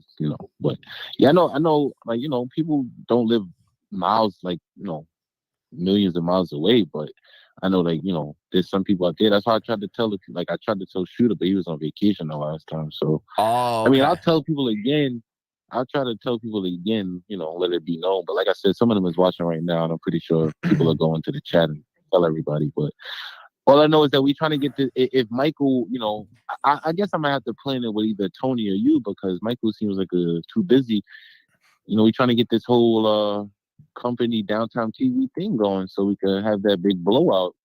but yeah, I know, like, people don't live miles, like, millions of miles away, but I know, like, there's some people out there. That's why I tried to tell Shooter, but he was on vacation the last time. So, Oh, I mean, I'll tell people again. I'll try to tell people again, let it be known. But like I said, some of them is watching right now, and I'm pretty sure people are going to the chat and tell everybody. But all I know is that we're trying to get to, if Michael, I guess I might have to plan it with either Tony or you because Michael seems like too busy. We're trying to get this whole company downtown TV thing going so we can have that big blowout.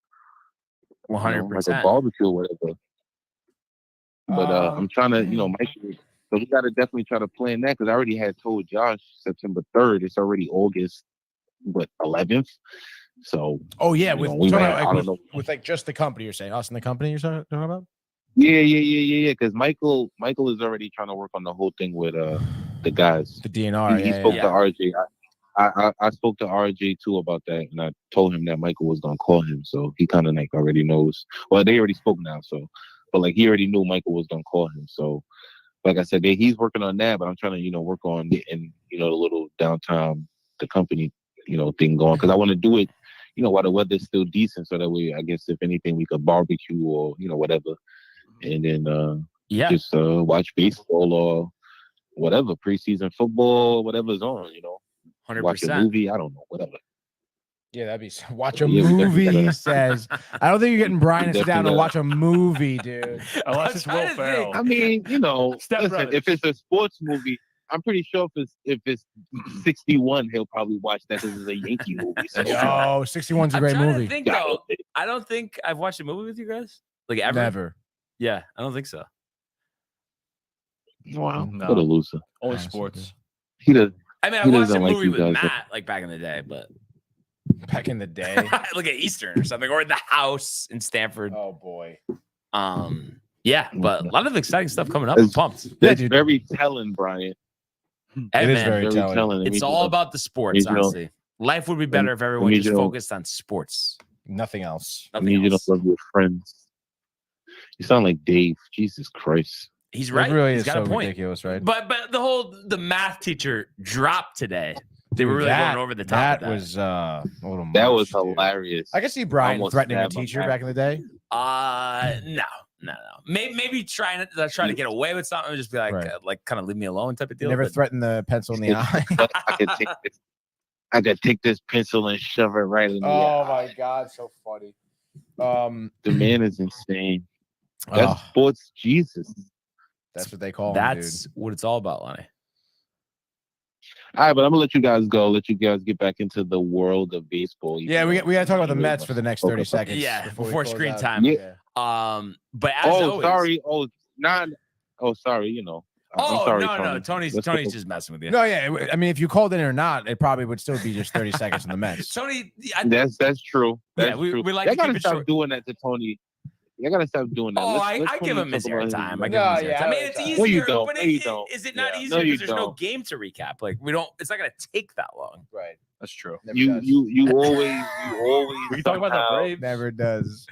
100%. Like a barbecue or whatever. But I'm trying to, Michael, so we got to definitely try to plan that because I already had told Josh September 3rd. It's already August, 11th. So. Oh yeah, with like just the company you're saying, us and the company you're talking about. Yeah. Because Michael is already trying to work on the whole thing with the guys. The DNR. He spoke to RJ. I spoke to RJ too about that, and I told him that Michael was gonna call him, so he kind of like already knows. Well, they already spoke now, so but like he already knew Michael was gonna call him, so like I said, he's working on that, but I'm trying to, work on getting, the little downtown, the company, thing going. Cause I want to do it, while the weather's still decent. So that way, I guess if anything, we could barbecue or, whatever. And then, just watch baseball or whatever, preseason football, whatever's on, 100%. Watch a movie. I don't know, whatever. Yeah, that'd be watch a movie. He says, "I don't think you're getting Brian to sit down and watch a movie, dude." Unless it's Will Ferrell. I mean, Step listen, Brothers. if it's a sports movie, I'm pretty sure if it's 61, he'll probably watch that. This is a Yankee movie. So. Oh, 61's a great I'm trying movie. to think, though. I don't think I've watched a movie with you guys. Like ever? Never. Yeah, I don't think so. Wow, No. what a loser. Only sports. He does. I mean, I He watched a doesn't like movie you with guys, Matt like back in the day, but Back in the day. like at Eastern or something, or in the house in Stanford. Oh boy. Yeah, but a lot of exciting stuff coming up. I'm It's- pumped. Yeah, It's dude. very telling, Brian. Hey, It is man, very Very telling. telling. it's all about the sports, you know- honestly. Life would be better if everyone you just know- focused on sports. Nothing else. I Nothing need you to else. love your friends. You sound like Dave. Jesus Christ. He's It right. really He's is got so a point. ridiculous, right? But the math teacher dropped today. They were really That- going over the top. That of was a little That much, was dude. hilarious. I can see Brian Almost threatening a stabbed my teacher back. back in the day. No. Maybe trying to get away with something, and just be like, Right. kind of leave me alone type of deal. Never but- threatened the pencil in the eye. I could take this pencil and shove it right in the Oh eye. my god, so funny. The man is insane. That's Oh, sports Jesus. that's what they call him, That's what it's all about, Lonnie. All right, but I'm gonna let you guys go. Let you guys get back into the world of baseball. dude. Yeah, we got to talk about the Mets for the next 30 seconds. Yeah, we before close screen out. time. Yeah. But as always, sorry. Oh, not. Oh, sorry. I'm Oh sorry, no, Tony. Tony's Let's Tony's go. just messing with you. No, yeah. I mean, if you called in or not, it probably would still be just 30 seconds in the Mets. Tony, That's true. That's Yeah, we true. like Y'all to keep gotta it stop short. doing that to Tony. You gotta stop doing that. Oh, Let's I give Tony him his talk about airtime. I his- give him his yeah, airtime. I mean, it's no, easier. you don't. But No, you don't. is it not Yeah. easier No, you because there's no don't. game to recap? Like we don't. It's not going to take that long. Right. That's true. Never You does. always. We can talk about the somehow- Braves. Never does.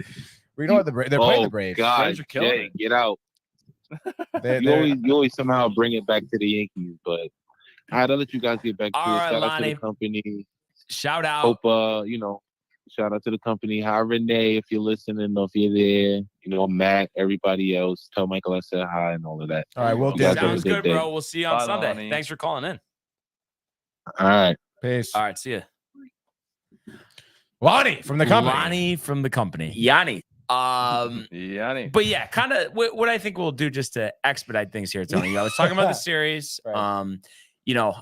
We know what they're playing the Braves. God, Braves are killing Jay, it. get out. They're- You always somehow bring it back to the Yankees, but all right, I'll let you guys get back to All it. right, Shout out to Lonnie. the company. Shout out. Hope shout out to the company. Hi Renee, if you're listening, or if you're there, Matt, everybody else. Tell Michael I said hi and all of that. All right, we'll You do guys that. have a Sounds good good, day. bro. We'll see you on Bye, Sunday. Lonnie. Thanks for calling in. All right. Peace. All right, see you. Lonnie from the company. Lonnie from the company. Yanni. Yanni. But yeah, kind of what I think we'll do just to expedite things here, Tony. I was talking about the series. Right.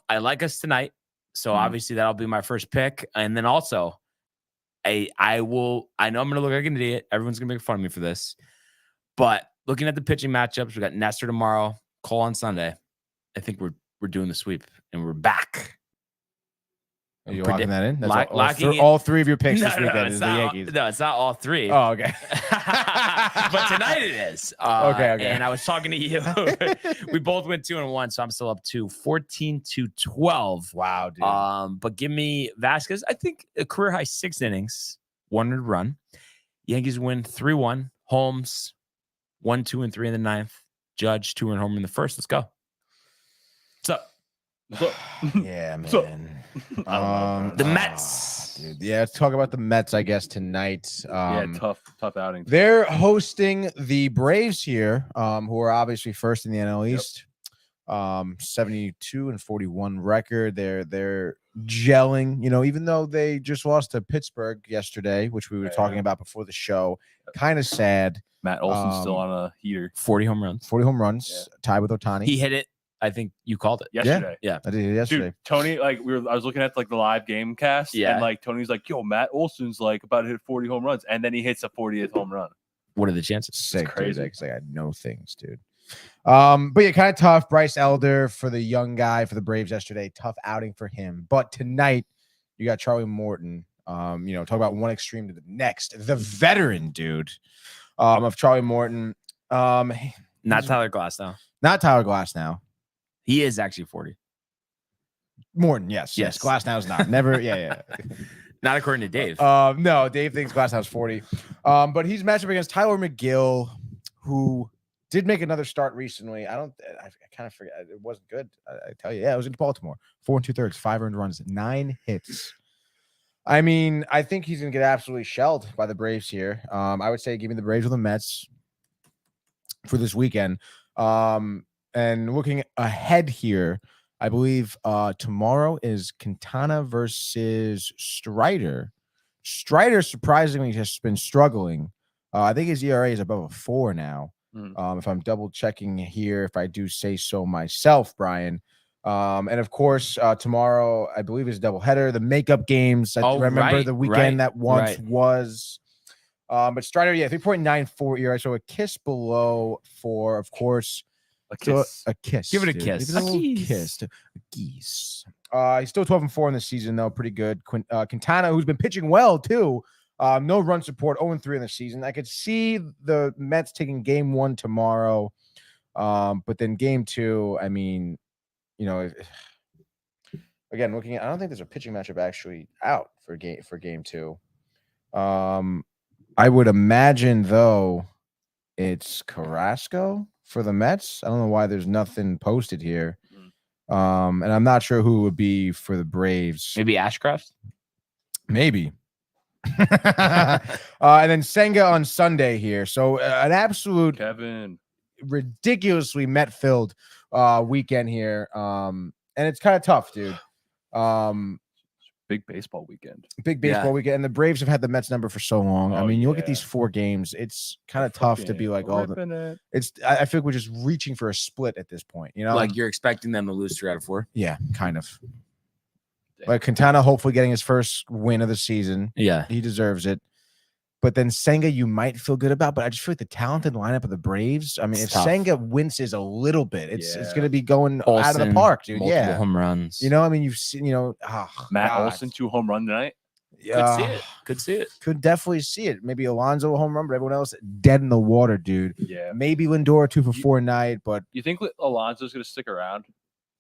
I like us tonight. So obviously that'll be my first pick. And then also, I know I'm gonna look like an idiot. Everyone's gonna make fun of me for this. But looking at the pitching matchups, we got Nestor tomorrow, Cole on Sunday. I think we're doing the sweep and we're back. Are you locking that in? That's Locking in. all three of your picks this No, weekend it's is the not, Yankees. No, it's not all three. Oh, okay. But tonight it is. Okay. And I was talking to you. We both went 2-1, so I'm still up to 14-12. Wow, dude. But give me Vasquez. I think a career high 6 innings, 1 run. Yankees win 3-1. Holmes 1, 2, and 3 in the 9th. Judge 2-run homer in the 1st. Let's go. What's up? Yeah, man. The Mets. Dude. Yeah, let's talk about the Mets, I guess, tonight. Tough outing. They're hosting the Braves here, who are obviously first in the NL East. 72-41 record. They're gelling, even though they just lost to Pittsburgh yesterday, which we were talking about before the show. Kind of sad. Matt Olson's still on a heater. 40 home runs. 40 home runs, tied with Ohtani. He hit it. I think you called it. Yesterday. Yeah. I did it yesterday. Dude, Tony, I was looking at the live game cast, Yeah. and Tony's like, "Yo, Matt Olson's about to hit 40 home runs," and then he hits a 40th home run. What are the chances? Sick, crazy. Because I had no things, dude. But yeah, kind of tough. Bryce Elder for the young guy for the Braves yesterday. Tough outing for him. But tonight, you got Charlie Morton. Talk about one extreme to the next. The veteran dude of Charlie Morton. Not Tyler Glass now. Not Tyler Glass now. He is actually 40. Morton, yes. Yes. Glass now is not. Never, yeah. Not according to Dave. No, Dave thinks Glass now is 40. But he's matched up against Tyler McGill, who Did make another start recently. I kind of forget. It wasn't good. I tell you. Yeah, it was in Baltimore. 4 2/3, 5 earned runs, 9 hits. I mean, I think he's going to get absolutely shelled by the Braves here. I would say give me the Braves or the Mets for this weekend. And looking ahead here, I believe tomorrow is Quintana versus Strider. Strider surprisingly has been struggling. I think his ERA is above a 4 now. If I'm double checking here, if I do say so myself, Brian. And of course, tomorrow, I believe is a doubleheader. The makeup games. I remember the weekend that once was. But Strider, 3.94 ERA, so a kiss below 4, of course. A kiss. So a kiss. Give it a dude. kiss. Give it a little kiss. A geese. He's still 12-4 in the season, though. Pretty good. Quintana, who's been pitching well, too. No run support, 0-3 in the season. I could see the Mets taking game 1 tomorrow. But then game 2, I mean, again, looking at, I don't think there's a pitching matchup actually out for game 2. I would imagine, though, it's Carrasco for the Mets. I don't know why there's nothing posted here. And I'm not sure who it would be for the Braves. Maybe Ashcraft? Maybe. And then Senga on Sunday here. So an absolute Kevin. ridiculously Met-filled weekend here. And it's kind of tough, dude. Big baseball weekend. Weekend. And the Braves have had the Mets number for so long. I mean, you look at these 4 games, it's kind of tough to be like, I feel like we're just reaching for a split at this point, Like you're expecting them to lose 3 out of 4? Yeah, kind of. Like Quintana hopefully getting his first win of the season. Yeah. He deserves it. But then Senga, you might feel good about, but I just feel like the talented lineup of the Braves. I mean, if Senga winces a little bit, it's going to be going out of the park, dude. Multiple home runs. I mean, you've seen, Matt Olson 2 home run tonight. Could see it. Could definitely see it. Maybe Alonso a home run, but everyone else dead in the water, dude. Yeah. Maybe Lindor 2 for 4 night, but you think Alonso's going to stick around?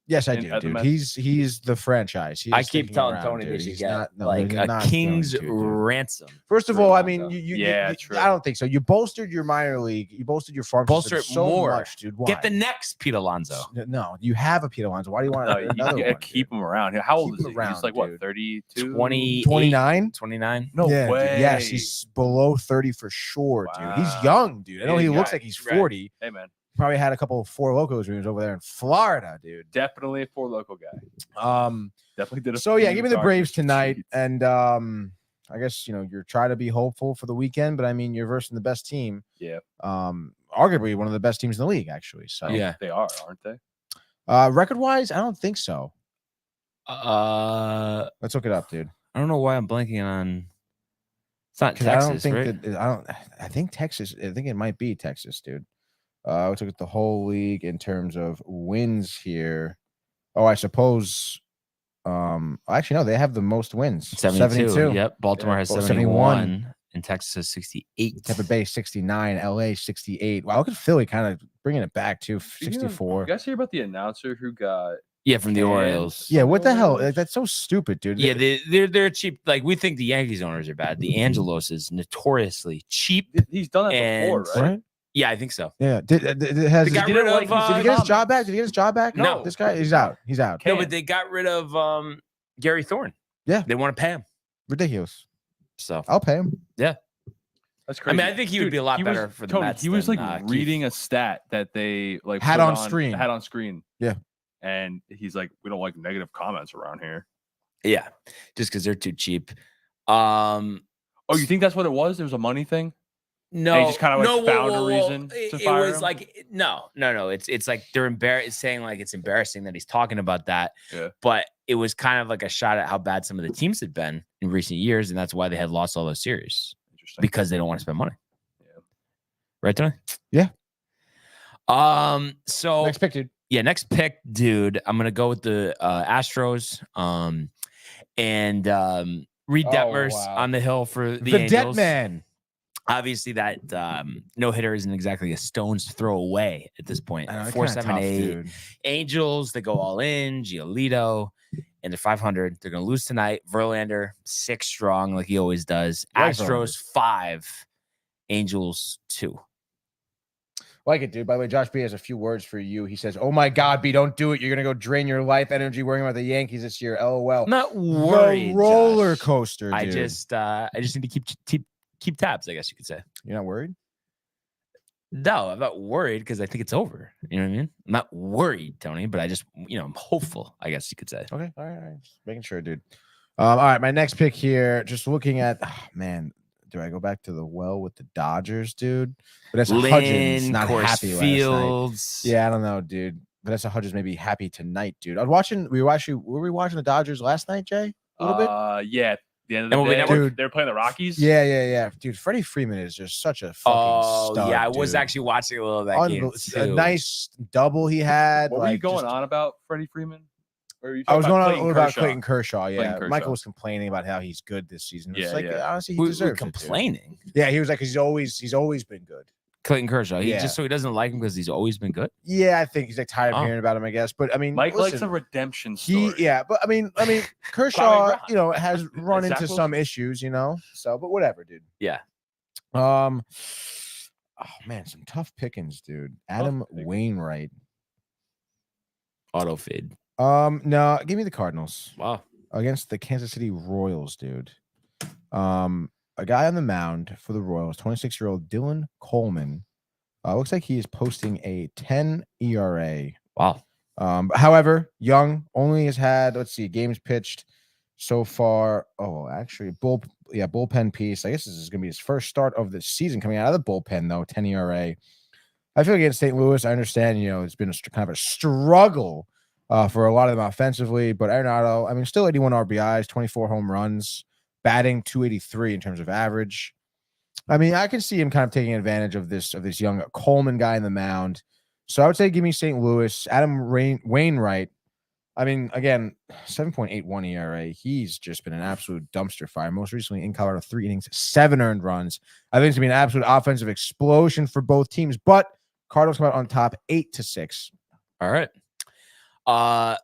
Yes, I do, dude. He's the franchise. I keep telling Tony they should get a king's ransom. First of all, I mean, I don't think so. You bolstered your minor league. You bolstered your farm. Bolster it so much, dude. Why? Get the next Pete Alonso. No, you have a Pete Alonso. Why do you want another one? Keep him around. How old is he? Around, he's like, what, 32? 29? 29? No way. Dude, yes, he's below 30 for sure, dude. He's young, dude. I know he looks like he's 40. Hey, man. Probably had a couple of Four Locos dreams over there in Florida, dude. Definitely a Four Loco guy. Definitely did. So yeah, give me the Braves tonight, and I guess you're trying to be hopeful for the weekend, but I mean you're versing the best team. Yeah. Arguably one of the best teams in the league, actually. So yeah, they are, aren't they? Record wise, I don't think so. Let's look it up, dude. I don't know why I'm blanking on. It's not Texas, I don't think right? I think Texas. I think it might be Texas, dude. We took the whole league in terms of wins here. Oh, I suppose. Actually, no, they have the most wins. 72. Yep. Baltimore has 71. And Texas has 68. Tampa Bay 69. LA 68. Wow, look at Philly kind of bringing it back to 64. You guys hear about the announcer who got? Yeah, from the Orioles. Yeah, what the hell? Like, that's so stupid, dude. Yeah, they're cheap. Like we think the Yankees owners are bad. The Angelos is notoriously cheap. He's done that before, right? Yeah, I think so. Yeah. Did he get his job back? Did he get his job back? No. This guy, he's out. He's out. No, but they got rid of Gary Thorne. Yeah. They want to pay him. Ridiculous. So I'll pay him. Yeah. That's crazy. I mean, I think he would be a lot better for the Mets. He was than, like reading a stat that they like had on screen. Had on screen. Yeah. And he's like, we don't like negative comments around here. Yeah. Just because they're too cheap. Oh, you think that's what it was? There was a money thing? No, and he just kind of found a reason to fire him? It was like no. It's like they're embarrassed, saying like it's embarrassing that he's talking about that. Yeah. But it was kind of like a shot at how bad some of the teams had been in recent years, and that's why they had lost all those series. Interesting. Because they don't want to spend money. Yeah. Right, Tony? Yeah. So next pick, dude. Yeah, next pick, dude. I'm gonna go with the Astros. And Reed Detmers on the hill for the Angels. Detman. Obviously, that no hitter isn't exactly a stone's throw away at this point. 4.78. Angels, they go all in. Giolito, and they're 500. They're going to lose tonight. Verlander 6 strong, like he always does. Astros 5, Angels 2. Like it, dude. By the way, Josh B has a few words for you. He says, "Oh my God, B, don't do it. You're gonna go drain your life energy worrying about the Yankees this year." LOL. I'm not worried. The roller Josh. coaster, dude. I just need to keep tabs, I guess you could say. You're not worried? No, I'm not worried because I think it's over. You know what I mean? I'm not worried, Tony, but I just, I'm hopeful, I guess you could say. Okay. All right. Just making sure, dude. All right. My next pick here, just looking at, man, do I go back to the well with the Dodgers, dude? But that's Hudgens not happy Fields. last night. Yeah, I don't know, dude. Vanessa Hudgens may be happy tonight, dude. Were we watching the Dodgers last night, Jay? A little bit? Yeah. The end of the day, Dude. they're playing the Rockies. Yeah. Dude, Freddie Freeman is just such a fucking stud, yeah, I was dude. actually watching a little of that game too. A nice double he had. What were you going on about Freddie Freeman? I was going on about Clayton Kershaw. Yeah, Clayton Kershaw. Michael was complaining about how he's good this season. It's honestly, he We're deserves complaining. it. Yeah, he was like, because he's always been good. Clayton Kershaw. He Yeah. just so he doesn't like him because he's always been good. Yeah, I think he's like tired of hearing about him, I guess. But I mean, Mike likes listen, a redemption story. but I mean, Kershaw, has run Zach into Wilson? some issues, So, but whatever, dude. Yeah. Oh man, some tough pickings, dude. Adam Wainwright. Auto fade. No, give me the Cardinals. Wow. Against the Kansas City Royals, dude. A guy on the mound for the Royals, 26-year-old Dylan Coleman. Looks like he is posting a 10 ERA. Wow. However, young, only has had, games pitched so far. Oh, actually, bullpen piece. I guess this is going to be his first start of the season coming out of the bullpen, though, 10 ERA. I feel like against St. Louis, I understand, it's been kind of a struggle for a lot of them offensively, but Arenado, still 81 RBIs, 24 home runs, batting 283 in terms of average. I can see him kind of taking advantage of this young Coleman guy in the mound. So I would say give me St. Louis. Adam Wainwright. Again, 7.81 ERA. He's just been an absolute dumpster fire. Most recently in Colorado, 3 innings, 7 earned runs. I think it's going to be an absolute offensive explosion for both teams, but Cardinals come out on top 8-6. All right.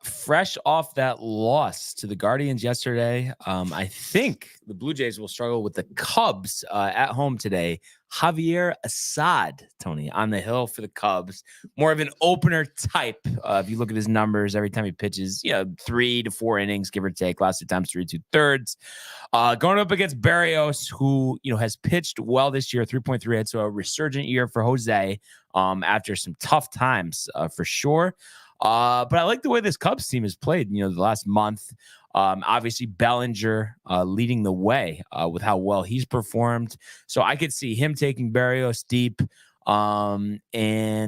Fresh off that loss to the Guardians yesterday, I think the Blue Jays will struggle with the Cubs at home today. Javier Assad, Tony, on the hill for the Cubs. More of an opener type. If you look at his numbers, every time he pitches, 3 to 4 innings, give or take. Last 2 times, 3 2/3. Going up against Berrios, who has pitched well this year, 3.3 hits, so a resurgent year for Jose after some tough times for sure. But I like the way this Cubs team has played, the last month. Obviously, Bellinger leading the way with how well he's performed. So I could see him taking Berrios deep. And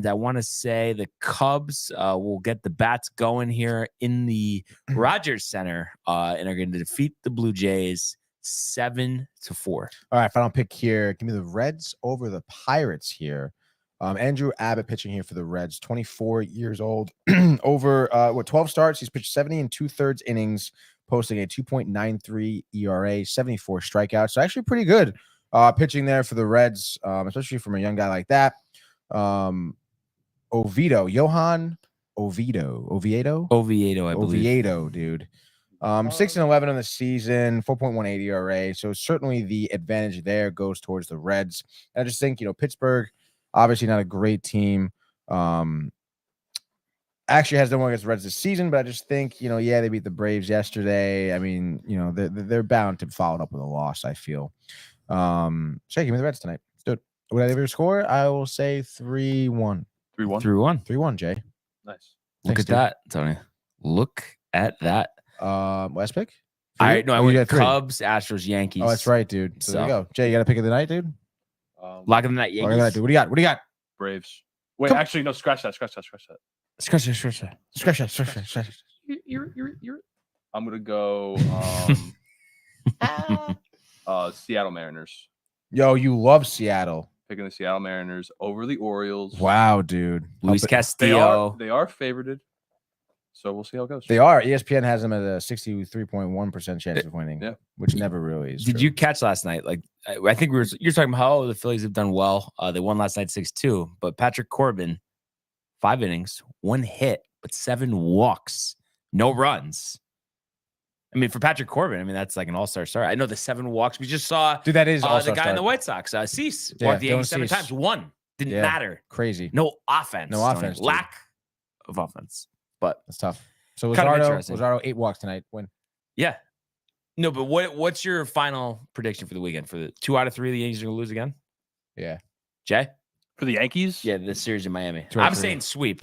I want to say the Cubs will get the bats going here in the Rogers Center and are going to defeat the Blue Jays 7-4. All right, final pick here. Give me the Reds over the Pirates here. Andrew Abbott pitching here for the Reds, 24 years old. Over 12 starts, he's pitched 70 2/3 innings, posting a 2.93 ERA, 74 strikeouts. So actually pretty good pitching there for the Reds, especially from a young guy like that. Johan Oviedo, I believe. Oviedo, dude. 6-11 on the season, 4.18 ERA. So certainly the advantage there goes towards the Reds. And I just think, Pittsburgh, obviously not a great team. Actually has done well against the Reds this season, but I just think, they beat the Braves yesterday. They're bound to follow it up with a loss, I feel. Give me the Reds tonight. Let's do it. Would I ever score? I will say 3-1. 3-1. 3-1, Jay. Nice. Look at that, Tony. Look at that. Last pick? I went got 3. Cubs, Astros, Yankees. Oh, that's right, dude. So there you go. Jay, you got a pick of the night, dude? Lock in the night, Yankees. Lock in the night, dude. What do you got? Braves. Wait, actually, no. Scratch that. Scratch that. I'm gonna go. Seattle Mariners. Yo, you love Seattle. Picking the Seattle Mariners over the Orioles. Wow, dude. Luis Castillo. They are favorited. So we'll see how it goes. They are. ESPN has them at a 63.1% chance of winning, which never really is. Did you catch last night? Like, I think you're talking about how the Phillies have done well. They won last night 6-2, but Patrick Corbin, 5 innings, 1 hit, but 7 walks, no runs. For Patrick Corbin, that's like an all-star start. I know the 7 walks. We just saw that is the guy in the White Sox, Cease, walked the Yankees 7 times, won. Didn't Yeah. matter. Crazy. No offense. No Tony. offense, dude. Lack of offense. But That's tough. So Kind of Luzardo, interesting. 8 walks tonight. Win. yeah. No, but what's your final prediction for the weekend? For the 2 out of 3, the Yankees are going to lose again? Yeah. Jay? For the Yankees? Yeah, this series in Miami. 2 out of I'm 3. saying sweep.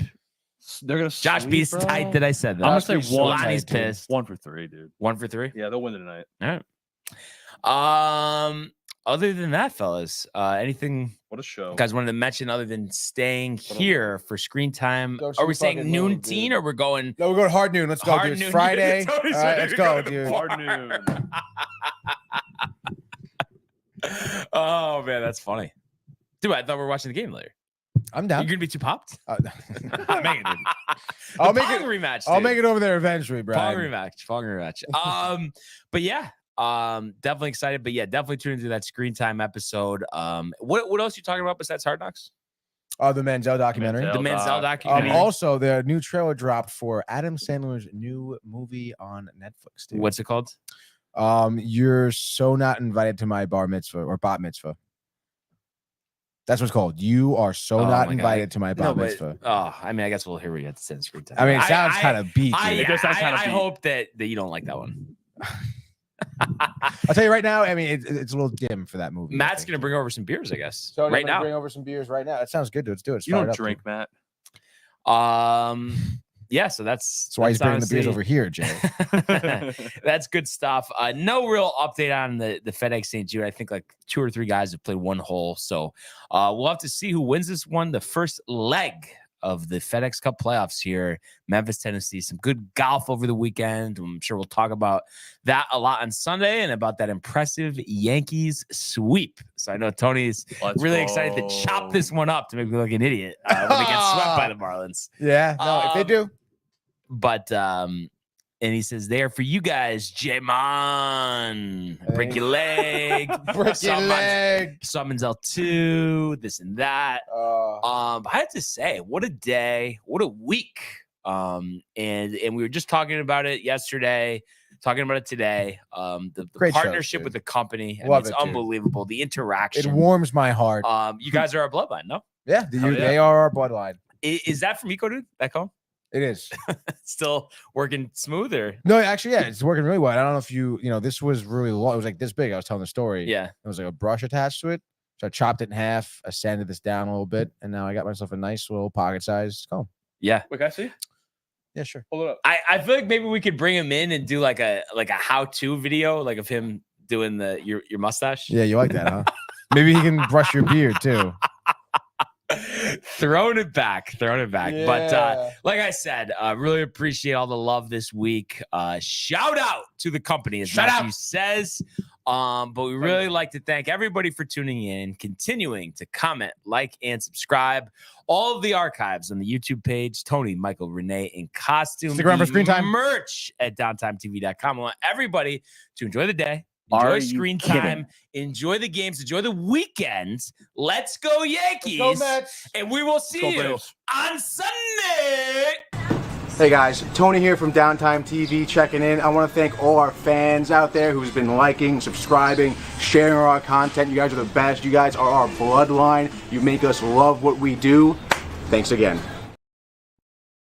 They're going to Josh sweep, Beast's bro. tight that I said that. I'm going to say one. Lonnie's pissed. 1 for 3, dude. 1 for 3? Yeah, they'll win it tonight. All right. Other than that, fellas, anything What a show. you guys wanted to mention other than staying here for screen time? Go Are we some saying fucking noon move, teen dude. or we're going No, we're going hard noon. Let's go, Hard dude. noon. It's Friday. All Tony right, said let's we're go, going dude. Hard noon. Oh man, that's funny. Dude, I thought we were watching the game later. I'm You're down. gonna be too popped? Make it. I'll make make it- rematch. I'll dude. make it over there eventually, Fong Brian. rematch. But yeah, definitely excited. But yeah, definitely tune into that screen time episode. What else you talking about besides Hard Knocks? The Manziel documentary. Manziel. The Manziel doc. documentary. Also, the new trailer dropped for Adam Sandler's new movie on Netflix. Dude. What's it called? You're so not invited to my bar mitzvah or bat mitzvah. That's what's called. You are so Oh not my God. invited to my bat No, mitzvah. but I mean, I guess we'll hear what you have to say in screen time. I mean, it sounds kind of beat. I, dude. does sound kinda I beat. hope that you don't like that one. I'll tell you right now. I mean, it's a little dim for that movie. I Matt's think. gonna bring over some beers, I guess. So I'm right gonna now. bring over some beers right now. That sounds good, dude. Let's do it. It's You don't fired up, drink, dude. Matt. Yeah, so that's That's why he's bringing the beers honestly- over here, Jay. That's good stuff. No real update on the FedEx St. Jude. I think like 2 or 3 guys have played one hole. So we'll have to see who wins this one. The first leg of the FedEx Cup playoffs here, Memphis, Tennessee. Some good golf over the weekend. I'm sure we'll talk about that a lot on Sunday and about that impressive Yankees sweep. So I know Tony's really excited to chop this one up to make me look like an idiot when they get swept by the Marlins. Yeah, no, if they do. But and he says, there for you guys, J-Mon. Break your leg. Break your leg. Summons L2, this and that. I have to say, what a day, what a week. And we were just talking about it yesterday, talking about it today. The Great shows, partnership dude. with the company. I mean, Love it's it, dude. unbelievable. The interaction. It warms my heart. You guys are our bloodline, no? Yeah, they are our bloodline. Is that from Eco Dude back home? It is. Still working smooth or? No, actually, yeah, it's working really well. I don't know if this was really long. It was like this big. I was telling the story. Yeah. There was like a brush attached to it. So I chopped it in half. I sanded this down a little bit, and now I got myself a nice little pocket-sized comb. Yeah. Wait, can I see? Yeah, sure. Hold it up. I feel like maybe we could bring him in and do like a how-to video, like of him doing your mustache. Yeah, you like that, huh? Maybe he can brush your beard too. Throwing it back. But like I said, really appreciate all the love this week. Shout out to the company, as Matthew says. But we really like to thank everybody for tuning in, continuing to comment, like, and subscribe. All of the archives on the YouTube page, Tony, Michael, Renee in costume. Stick around for screen time. Merch at downtimetv.com. I want everybody to enjoy the day. Enjoy screen time. Enjoy the games. Enjoy the weekends. Let's go Yankees. And we will see you on Sunday. Hey guys, Tony here from Downtime TV checking in. I want to thank all our fans out there who's been liking, subscribing, sharing our content. You guys are the best. You guys are our bloodline. You make us love what we do. Thanks again.